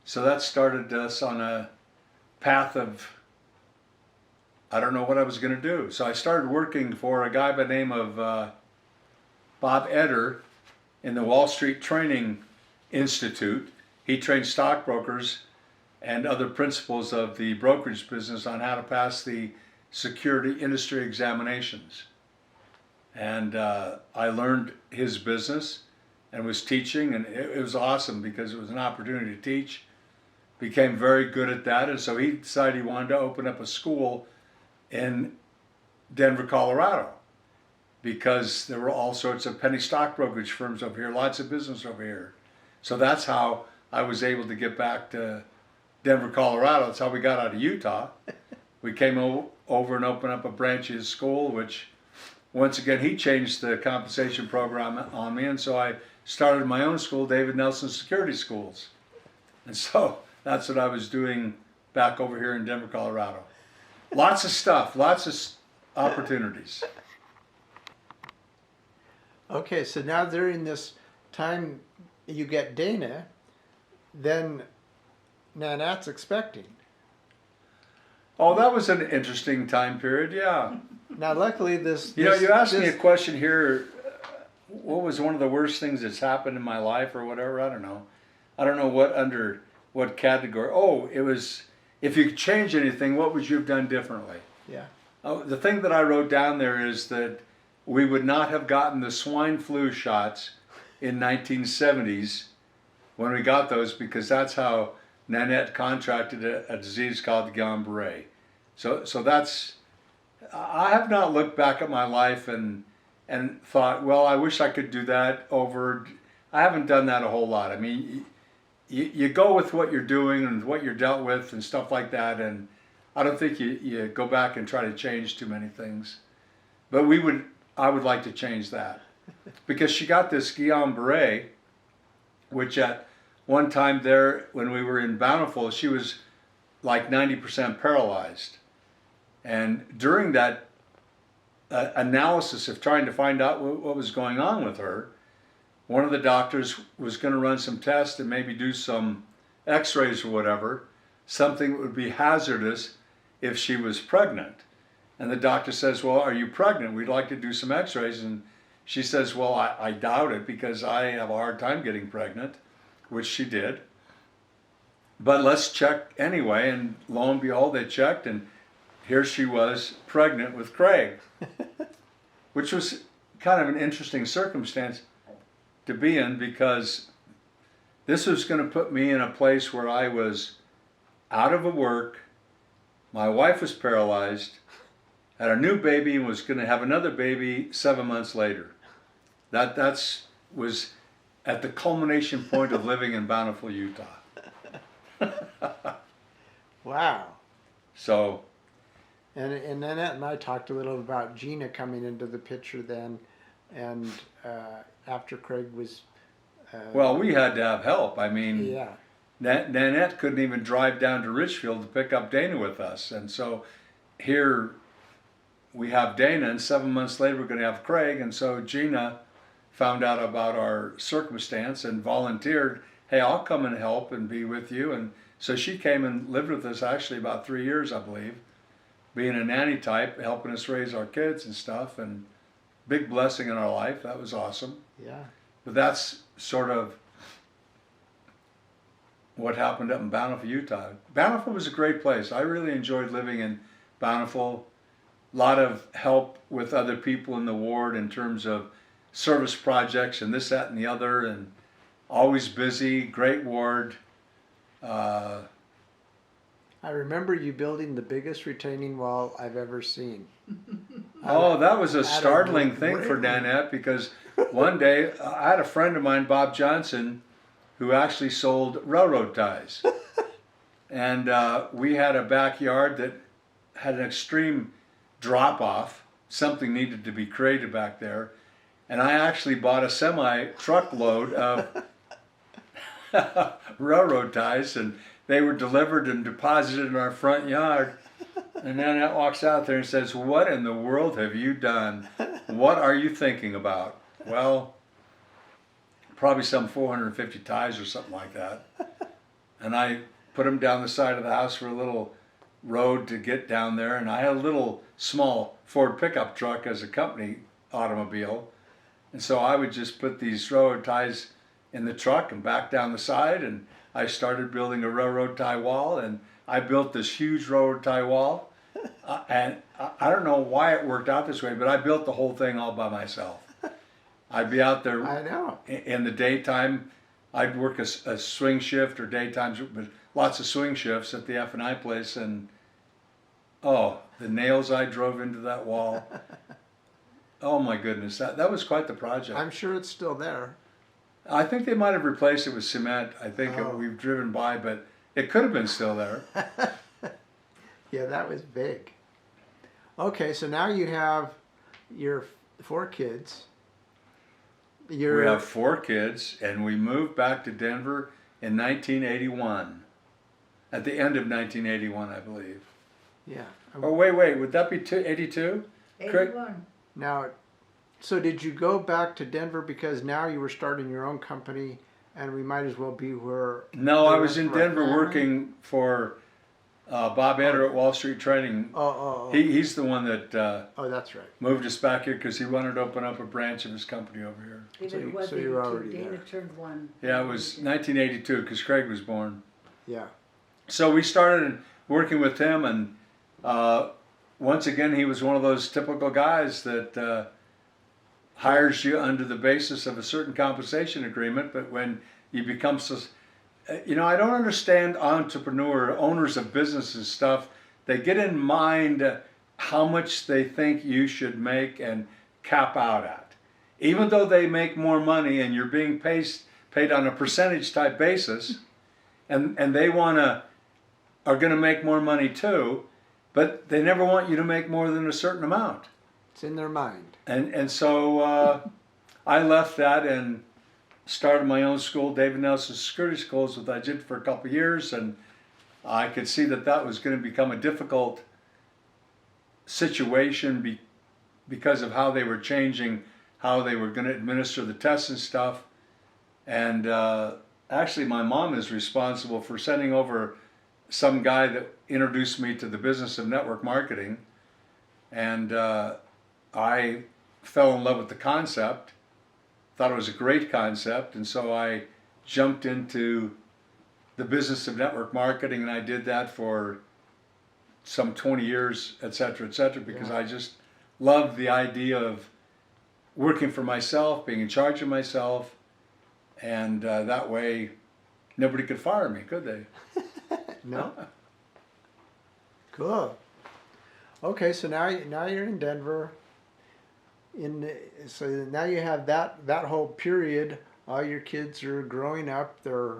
so that started us on a path of, I don't know what I was going to do. So I started working for a guy by the name of Bob Eder in the Wall Street Training Institute. He trained stockbrokers and other principals of the brokerage business on how to pass the security industry examinations. And I learned his business and was teaching, and it was awesome because it was an opportunity to teach. Became very good at that, and so he decided he wanted to open up a school in Denver, Colorado, because there were all sorts of penny stock brokerage firms over here, lots of business over here. So that's how I was able to get back to Denver, Colorado. That's how we got out of Utah. We came over and opened up a branch of his school, which once again he changed the compensation program on me, and so I started my own school, David Nelson Security Schools. And so that's what I was doing back over here in Denver, Colorado. Lots of stuff, lots of opportunities. Okay, so now during this time you get Dana, then Nanette's expecting. Oh, that was an interesting time period, yeah. Now luckily this... You know, this- you asked me this- a question here, what was one of the worst things that's happened in my life or whatever, I don't know. I don't know what category. Oh, it was, if you could change anything, what would you have done differently? Yeah. Oh, the thing that I wrote down there is that we would not have gotten the swine flu shots in 1970s when we got those, because that's how Nanette contracted a disease called the Guillain-Barré. So that's, I have not looked back at my life and thought, well, I wish I could do that over. I haven't done that a whole lot. I mean, you go with what you're doing and what you're dealt with and stuff like that, and I don't think you go back and try to change too many things. But I would like to change that, because she got this Guillain-Barré, which at one time there when we were in Bountiful, she was like 90% paralyzed. And during that analysis of trying to find out what was going on with her, one of the doctors was going to run some tests and maybe do some x-rays or whatever, something that would be hazardous if she was pregnant. And the doctor says, well, are you pregnant? We'd like to do some x-rays. And she says, well, I doubt it, because I have a hard time getting pregnant, which she did. But let's check anyway. And lo and behold, they checked, and here she was pregnant with Craig, which was kind of an interesting circumstance to be in, because this was going to put me in a place where I was out of work, my wife was paralyzed, had a new baby, and was going to have another baby 7 months later. That was at the culmination point of living in Bountiful, Utah. Wow. So, And Nanette and I talked a little about Gina coming into the picture then, and after Craig was... well, we had to have help. I mean, Yeah. Nanette couldn't even drive down to Richfield to pick up Dana with us. And so here we have Dana, and 7 months later we're going to have Craig. And so Gina found out about our circumstance and volunteered, hey, I'll come and help and be with you. And so she came and lived with us actually about 3 years, I believe, being a nanny type, helping us raise our kids and stuff, and big blessing in our life. That was awesome. Yeah. But that's sort of what happened up in Bountiful, Utah. Bountiful was a great place. I really enjoyed living in Bountiful. A lot of help with other people in the ward in terms of service projects and this, that, and the other, and always busy, great ward. I remember you building the biggest retaining wall I've ever seen. Oh, that was a startling thing for really? Nanette, because one day I had a friend of mine, Bob Johnson, who actually sold railroad ties. And we had a backyard that had an extreme drop off. Something needed to be created back there. And I actually bought a semi truckload of railroad ties, and they were delivered and deposited in our front yard. And Nanette walks out there and says, "What in the world have you done? What are you thinking about?" Well, probably some 450 ties or something like that. And I put them down the side of the house for a little road to get down there. And I had a little small Ford pickup truck as a company automobile. And so I would just put these railroad ties in the truck and back down the side. And I started building a railroad tie wall. And I built this huge railroad tie wall. And I don't know why it worked out this way, but I built the whole thing all by myself. I'd be out there I know. in the daytime. I'd work a swing shift or daytime, but lots of swing shifts at the F&I place. And oh, the nails I drove into that wall. Oh my goodness, that was quite the project. I'm sure it's still there. I think they might have replaced it with cement. I think Oh. we've driven by, but it could have been still there. Yeah, that was big. Okay, so now you have your 4 kids. We have 4 kids, and we moved back to Denver in 1981. At the end of 1981, I believe. Yeah. Oh, wait, would that be 82? Craig? 81. Now, so did you go back to Denver because now you were starting your own company, and we might as well be where? No, the I was rest in of our Denver family? working for Bob Eder at Wall Street Trading. Oh. He's the one that Oh, that's right. moved us back here because he wanted to open up a branch of his company over here. So David you- was so you were 82. already Dana there. turned 1. Yeah, it was 1982 because Craig was born. Yeah. So we started working with him, and once again, he was one of those typical guys that hires you under the basis of a certain compensation agreement, but when you become I don't understand owners of businesses stuff. They get in mind how much they think you should make and cap out at. Even though they make more money and you're being paid on a percentage type basis, and they are going to make more money too, but they never want you to make more than a certain amount. It's in their mind. And so I left that and started my own school, David Nelson Security Schools, which I did for a couple of years, and I could see that was going to become a difficult situation because of how they were changing, how they were going to administer the tests and stuff. And actually, my mom is responsible for sending over some guy that introduced me to the business of network marketing, and I fell in love with the concept. Thought it was a great concept, and so I jumped into the business of network marketing, and I did that for some 20 years, et cetera, because Yeah. I just loved the idea of working for myself, being in charge of myself, and that way nobody could fire me, could they? No. Cool. Okay, so now you're in Denver. So now you have that whole period. All your kids are growing up. They're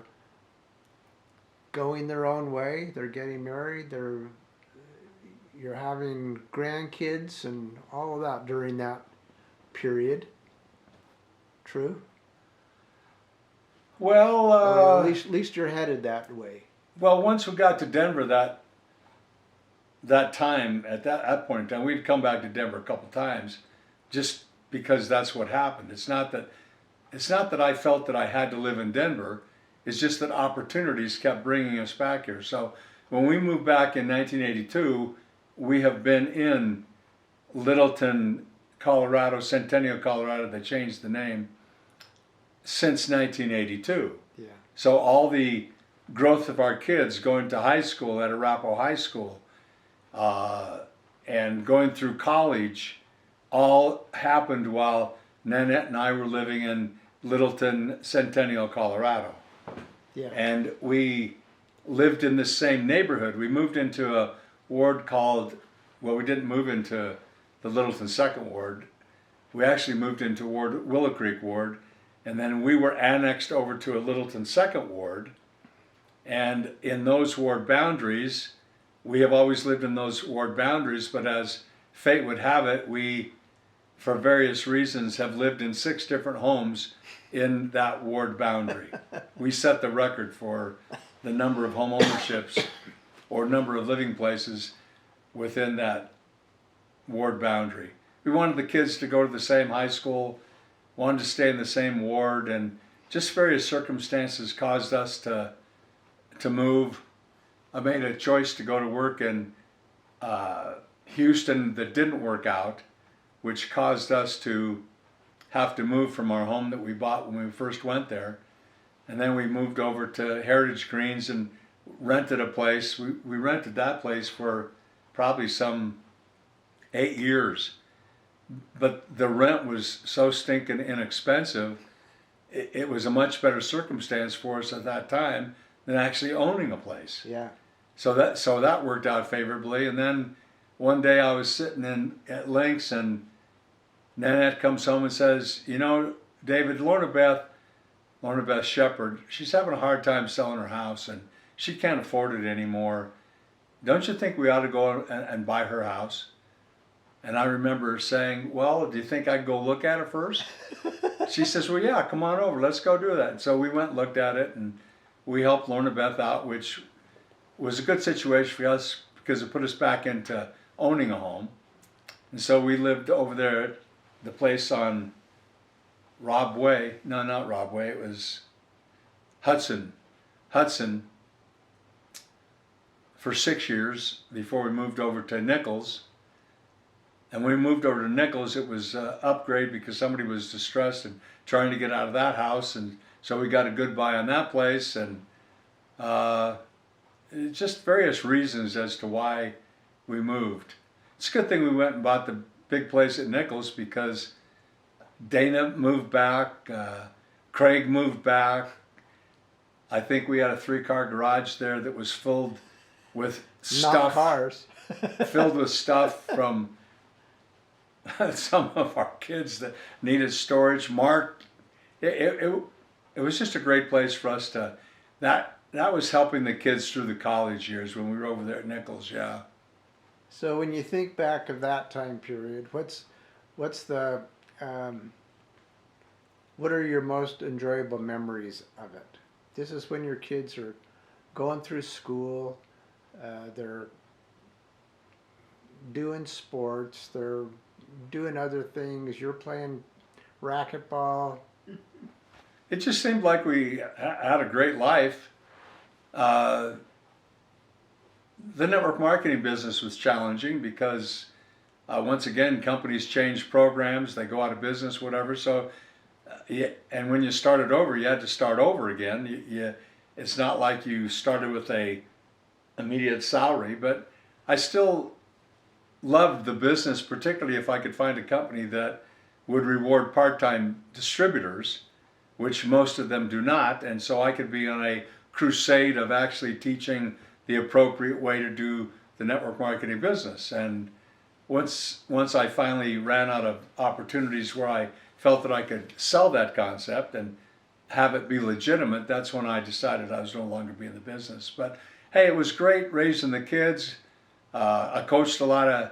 going their own way. They're getting married. You're having grandkids and all of that during that period. True. Well, Or at Uh, least, at least you're headed that way. once we got to Denver, that, 'cause I was born in New London, Connecticut, we moved back to Denver in 1981. At the end of 1981, I believe. Yeah, it was 1982 because Craig was born. So we started working with him, and once again, he was one of those typical guys that hires you under the basis of a certain compensation agreement, but when you become I don't know why it worked out this way, but I could see that was going to become a difficult situation because that time, at that point in time, we'd come back to Denver a couple times, just because that's what happened. It's not that I felt that I had to live in Denver. It's just that opportunities kept bringing us back here. So when we moved back in 1982, we have been in Littleton, Colorado, Centennial, Colorado. They changed the name since 1982. Yeah. So all the growth of our kids going to high school at Arapahoe High School and going through college all happened while Nanette and I were living in Littleton, Centennial, Colorado. Yeah. And we lived in the same neighborhood. We moved into a ward called, well, we didn't move into the Littleton Second Ward. We actually moved into Willow Creek Ward, and then we were annexed over to a Littleton Second Ward. And in those ward boundaries, we have always lived in those ward boundaries, but as fate would have it, we, for various reasons, have lived in 6 different homes in that ward boundary. We set the record for the number of home ownerships or number of living places within that ward boundary. We wanted the kids to go to the same high school, wanted to stay in the same ward, and just various circumstances caused us to move. I made a choice to go to work in Houston that didn't work out, which caused us to have to move from our home that we bought when we first went there. And then we moved over to Heritage Greens and rented a place. We rented that place for probably some 8 years. But the rent was so stinking inexpensive, it was a much better circumstance for us at that time than actually owning a place. Yeah. So that worked out favorably. And then one day I was sitting at Lynx, and Nanette comes home and says, you know, David, Lorna Beth Shepherd, she's having a hard time selling her house and she can't afford it anymore. Don't you think we ought to go and buy her house? And I remember saying, well, do you think I can go look at it first? She says, well, yeah, come on over. Let's go do that. And so we went and looked at it, and we helped Lorna Beth out, which was a good situation for us because it put us back into owning a home. And so we lived over there at the place on Rob Way. No, not Rob Way. It was Hudson for 6 years before we moved over to Nichols. And when we moved over to Nichols, it was an upgrade because somebody was distressed and trying to get out of that house. And so we got a good buy on that place. And just various reasons as to why we moved. It's a good thing we went and bought the big place at Nichols because Dana moved back, Craig moved back. I think we had a 3-car garage there that was filled with stuff. Not cars. Filled with stuff from some of our kids that needed storage. Mark, it was just a great place for us to, that was helping the kids through the college years when we were over there at Nichols, yeah. So when you think back of that time period, what's the what are your most enjoyable memories of it? This is when your kids are going through school, they're doing sports, they're doing other things, you're playing racquetball. It just seemed like we had a great life. The network marketing business was challenging because once again, companies change programs, they go out of business, whatever. So, and when you started over, you had to start over again. It's not like you started with a immediate salary, but I still loved the business, particularly if I could find a company that would reward part-time distributors, which most of them do not. And so I could be on a crusade of actually teaching the appropriate way to do the network marketing business. And once I finally ran out of opportunities where I felt that I could sell that concept and have it be legitimate, that's when I decided I was no longer be in the business. But hey, it was great raising the kids. I coached a lot of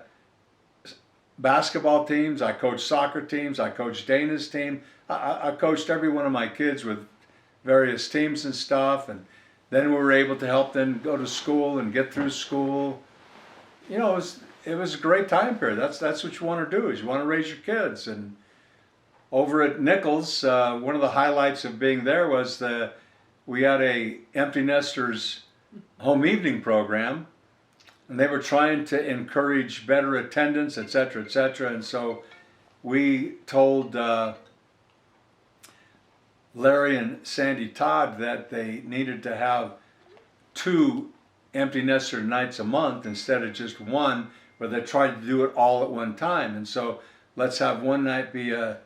basketball teams. I coached soccer teams. I coached Dana's team. I coached every one of my kids with various teams and stuff. And then we were able to help them go to school and get through school. you know, it was a great time period. That's what you want to do, is you want to raise your kids. And over at Nichols, one of the highlights of being there was we had a empty nesters home evening program, and they were trying to encourage better attendance, et cetera, et cetera. And so we told Larry and Sandy Todd that they needed to have 2 empty nester nights a month instead of just one, where they tried to do it all at one time. And so let's have one night be a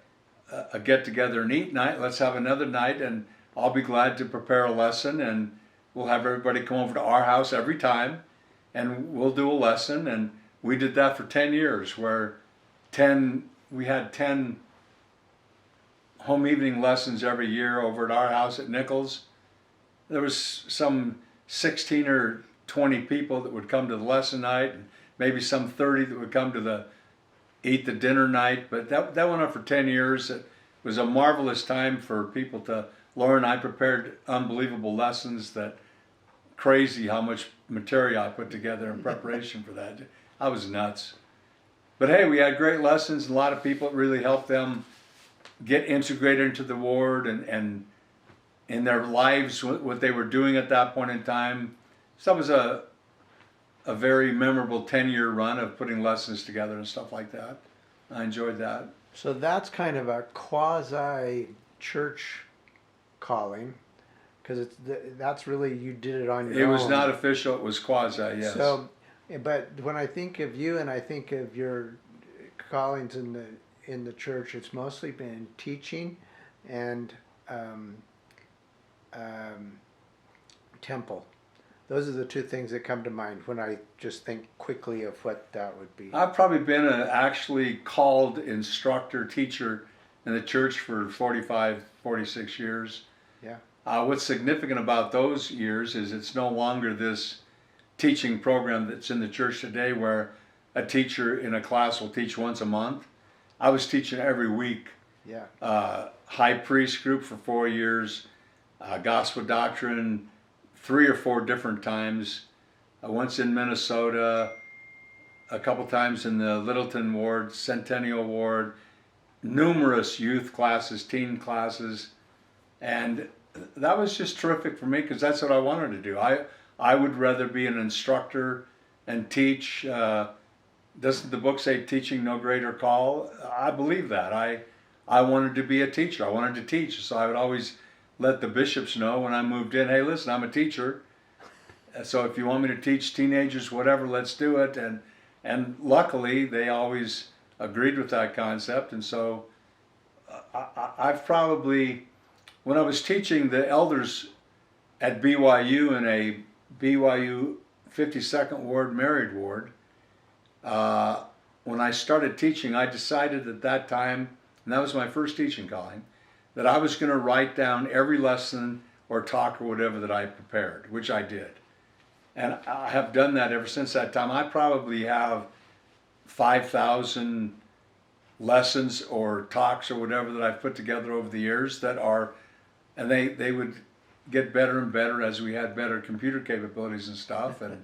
get together and eat night. Let's have another night, and I'll be glad to prepare a lesson, and we'll have everybody come over to our house every time, and we'll do a lesson. And we did that for 10 years, where we had 10 home evening lessons every year over at our house at Nichols. There was some 16 or 20 people that would come to the lesson night, and maybe some 30 that would come to eat the dinner night. But that went on for 10 years. It was a marvelous time for people to learn. I prepared unbelievable lessons, crazy how much material I put together in preparation for that. I was nuts. But hey, we had great lessons, and a lot of people. It really helped them get integrated into the ward and in their lives, what they were doing at that point in time. So it was a very memorable 10-year run of putting lessons together and stuff like that. I enjoyed that. So that's kind of a quasi church calling, because that's really, you did it on your own. It was not official, it was quasi, yes. So, but when I think of you and I think of your callings in the church, it's mostly been teaching and temple. Those are the 2 things that come to mind when I just think quickly of what that would be. I've probably been an actually called instructor, teacher in the church for 45, 46 years. Yeah. What's significant about those years is it's no longer this teaching program that's in the church today, where a teacher in a class will teach once a month. I was teaching every week. Yeah. High priest group for 4 years, gospel doctrine 3 or 4 different times. Once in Minnesota, a couple times in the Littleton ward, Centennial ward, numerous youth classes, teen classes, and that was just terrific for me, because that's what I wanted to do. I would rather be an instructor and teach. Doesn't the book say teaching no greater call? I believe that. I wanted to be a teacher. I wanted to teach, so I would always let the bishops know when I moved in, hey, listen, I'm a teacher, so if you want me to teach teenagers, whatever, let's do it. And luckily, they always agreed with that concept. And so I've probably, when I was teaching the elders at BYU in a BYU 52nd Ward married ward, when I started teaching, I decided at that time, and that was my first teaching calling, that I was going to write down every lesson or talk or whatever that I prepared, which I did. And I have done that ever since that time. I probably have 5,000 lessons or talks or whatever that I've put together over the years that are, and they would get better and better as we had better computer capabilities and stuff. And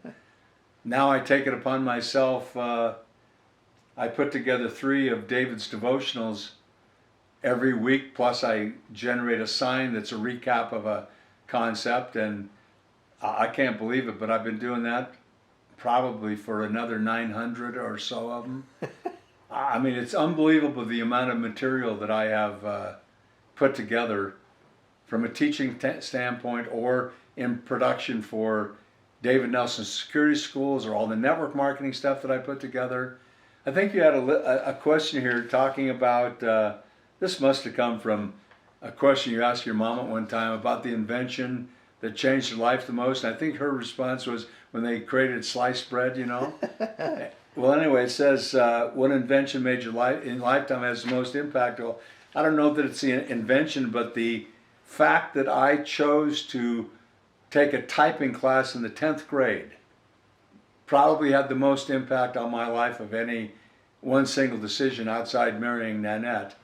now I take it upon myself. I put together 3 of David's devotionals every week, plus I generate a sign that's a recap of a concept, and I can't believe it, but I've been doing that probably for another 900 or so of them. I mean, it's unbelievable the amount of material that I have put together from a teaching standpoint or in production for David Nelson Security Schools, or all the network marketing stuff that I put together. I think you had a question here talking about, this must have come from a question you asked your mom at one time about the invention that changed her life the most. And I think her response was when they created sliced bread, you know. Well, anyway, it says, what invention made your lifetime has the most impact? Well, I don't know that it's the invention, but the fact that I chose to take a typing class in the 10th grade probably had the most impact on my life of any one single decision outside marrying Nanette,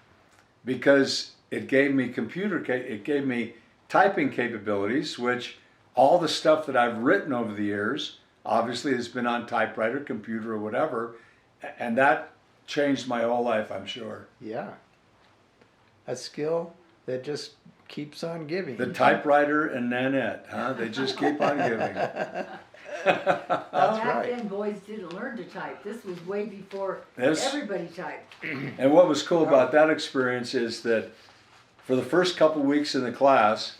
because it gave me it gave me typing capabilities, which all the stuff that I've written over the years, obviously has been on typewriter, computer, or whatever, and that changed my whole life, I'm sure. Yeah. A skill that just keeps on giving. The typewriter and Nanette, huh? They just keep on giving. That's Back right. then, boys didn't learn to type. This was way before This- everybody typed. And what was cool about that experience is that for the first couple weeks in the class,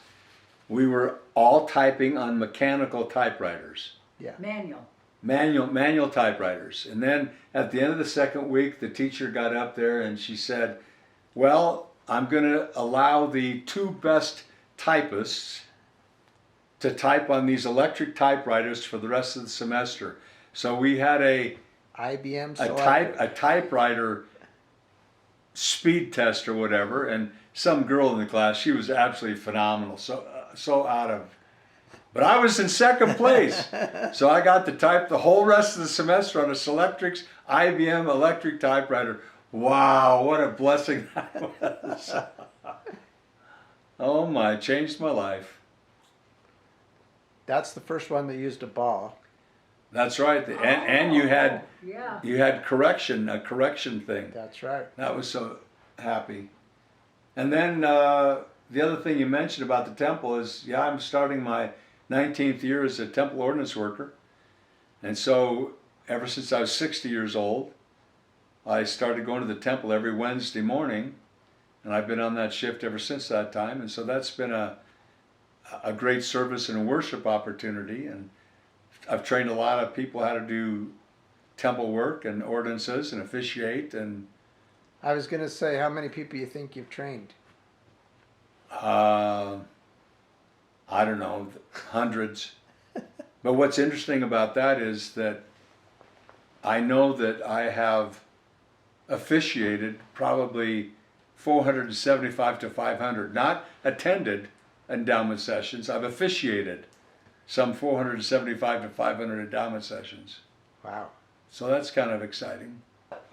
we were all typing on mechanical typewriters. Manual. Manual typewriters. And then at the end of the second week, the teacher got up there and she said, well, I'm going to allow the two best typists to type on these electric typewriters for the rest of the semester. So we had IBM a typewriter speed test or whatever, and some girl in the class, she was absolutely phenomenal. So out of, but I was in second place. So I got to type the whole rest of the semester on a Selectrix IBM electric typewriter. Wow, what a blessing that was. Oh my, changed my life. That's the first one that used a ball. That's right. And you had Yeah. a correction thing. That's right. That was so happy. And then the other thing you mentioned about the temple is, yeah, I'm starting my 19th year as a temple ordinance worker. And so ever since I was 60 years old, I started going to the temple every Wednesday morning. And I've been on that shift ever since that time. And so that's been a great service and a worship opportunity. And I've trained a lot of people how to do temple work and ordinances and officiate. And I was going to say, how many people you think you've trained? I don't know, hundreds. But what's interesting about that is that I know that I have officiated probably 475 to 500, not attended endowment sessions. I've officiated some 475 to 500 endowment sessions. Wow. So that's kind of exciting.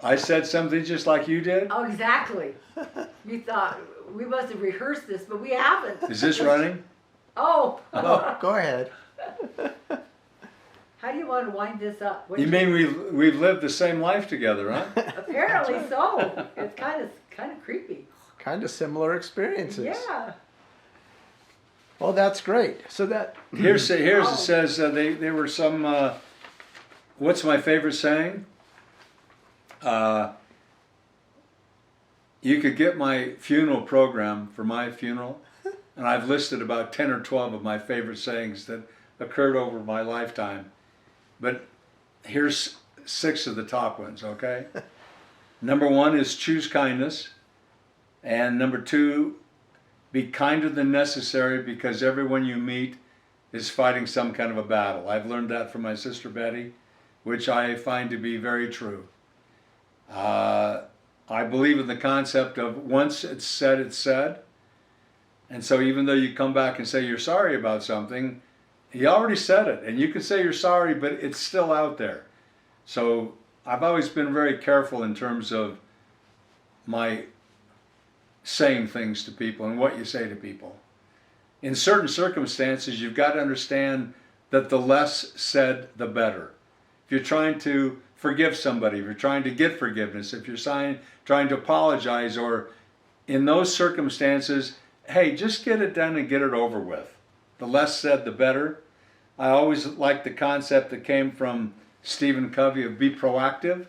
I said something just like you did. Oh, exactly. You thought we must have rehearsed this, but we haven't. Is this running? Oh, Oh, go ahead. how do you want to wind this up? You mean we've lived the same life together, huh? Apparently so. It's kind of creepy. Kind of similar experiences. Yeah. Well, that's great. So that Here's it says there were some. What's my favorite saying? You could get my funeral program for my funeral, and I've listed about 10 or 12 of my favorite sayings that occurred over my lifetime. But here's 6 of the top ones, okay? Number 1 is choose kindness. And number 2, be kinder than necessary because everyone you meet is fighting some kind of a battle. I've learned that from my sister Betty, which I find to be very true. I believe in the concept of once it's said, it's said. And so even though you come back and say you're sorry about something, he already said it. And you can say you're sorry, but it's still out there. So I've always been very careful in terms of my saying things to people and what you say to people. In certain circumstances, you've got to understand that the less said, the better. If you're trying to forgive somebody, if you're trying to get forgiveness, if you're trying to apologize, or in those circumstances, hey, just get it done and get it over with. The less said, the better. I always liked the concept that came from Stephen Covey of be proactive.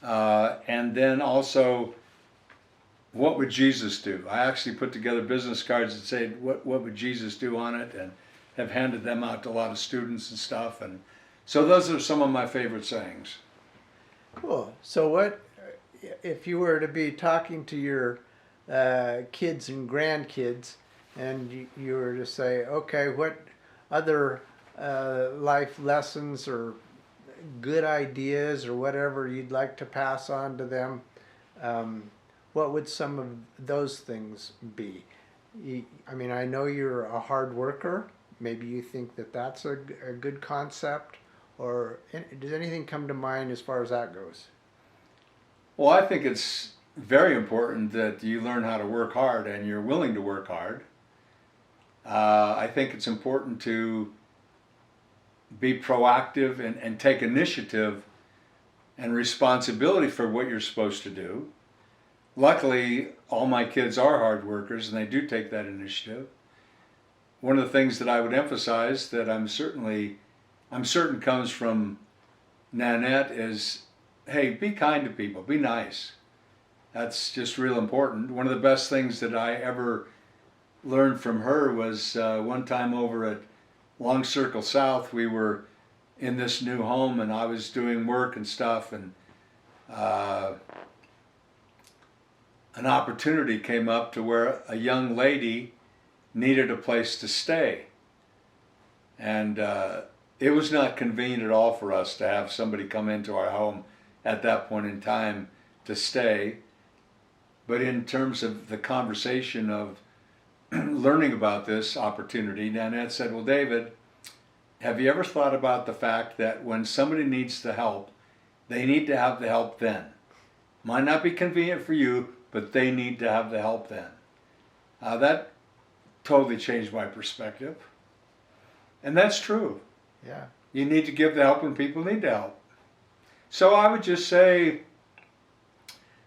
And then also, what would Jesus do? I actually put together business cards that say, what would Jesus do on it? And have handed them out to a lot of students and stuff. And so those are some of my favorite sayings. Cool. So what if you were to be talking to your kids and grandkids, and you were to say, okay, what other life lessons or good ideas or whatever you'd like to pass on to them, what would some of those things be? I mean, I know you're a hard worker. Maybe you think that that's a good concept, or does anything come to mind as far as that goes? Well, I think it's very important that you learn how to work hard and you're willing to work hard. I think it's important to be proactive and take initiative and responsibility for what you're supposed to do. Luckily, all my kids are hard workers and they do take that initiative. One of the things that I would emphasize that I'm certain comes from Nanette is, hey, be kind to people, be nice. That's just real important. One of the best things that I ever learned from her was one time over at Long Circle South, we were in this new home and I was doing work and stuff, and an opportunity came up to where a young lady needed a place to stay. And it was not convenient at all for us to have somebody come into our home at that point in time to stay. But in terms of the conversation of learning about this opportunity, Nanette said, well, David, have you ever thought about the fact that when somebody needs the help, they need to have the help then? Might not be convenient for you, but they need to have the help then. That totally changed my perspective. And that's true. Yeah. You need to give the help when people need the help. So I would just say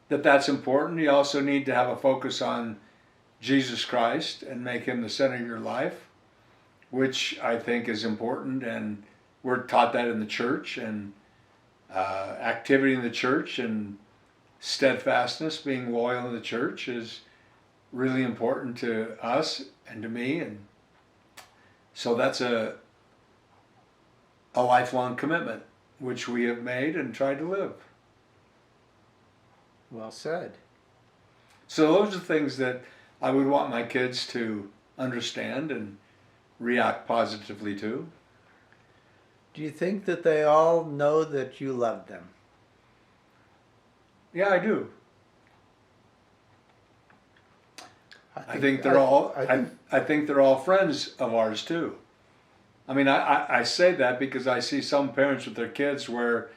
that that's important. You also need to have a focus on Jesus Christ and make him the center of your life, which I think is important. And we're taught that in the church, and activity in the church and steadfastness, being loyal in the church, is really important to us and to me. And so that's a lifelong commitment, which we have made and tried to live. Well said. So those are things that I would want my kids to understand and react positively to. Do you think that they all know that you love them? Yeah, I do. I think they're all friends of ours too. I mean, I say that because I see some parents with their kids where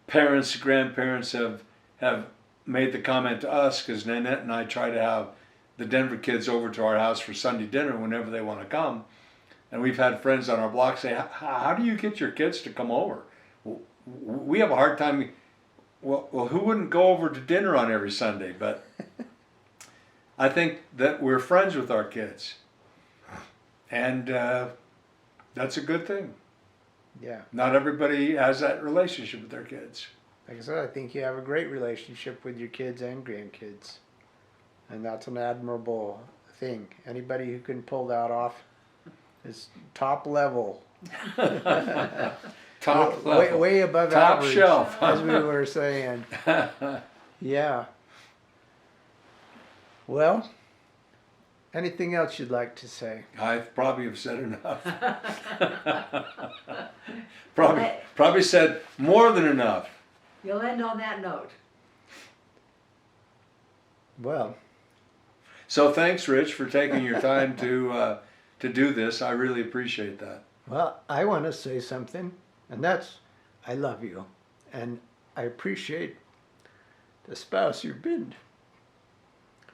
parents, grandparents have made the comment to us, because Nanette and I try to have the Denver kids over to our house for Sunday dinner whenever they want to come. And we've had friends on our block say, how do you get your kids to come over? We have a hard time. Well, who wouldn't go over to dinner on every Sunday? But I think that we're friends with our kids. And that's a good thing. Yeah. Not everybody has that relationship with their kids. Like I said, I think you have a great relationship with your kids and grandkids. And that's an admirable thing. Anybody who can pull that off is top level. Top level. Way above Top average, shelf. as we were saying. Yeah. Well, anything else you'd like to say? I probably have said enough. probably said more than enough. You'll end on that note. Well, so thanks, Rich, for taking your time to do this. I really appreciate that. well, I want to say something, and that's I love you, and I appreciate the spouse you've been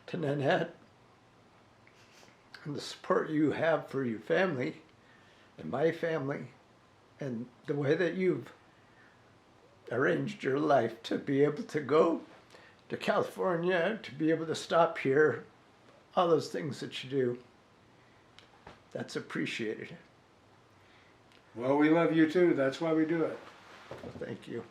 to Nanette, and the support you have for your family and my family, and the way that you've arranged your life to be able to go to California, to be able to stop here, all those things that you do. That's appreciated. Well, we love you too. That's why we do it. Thank you.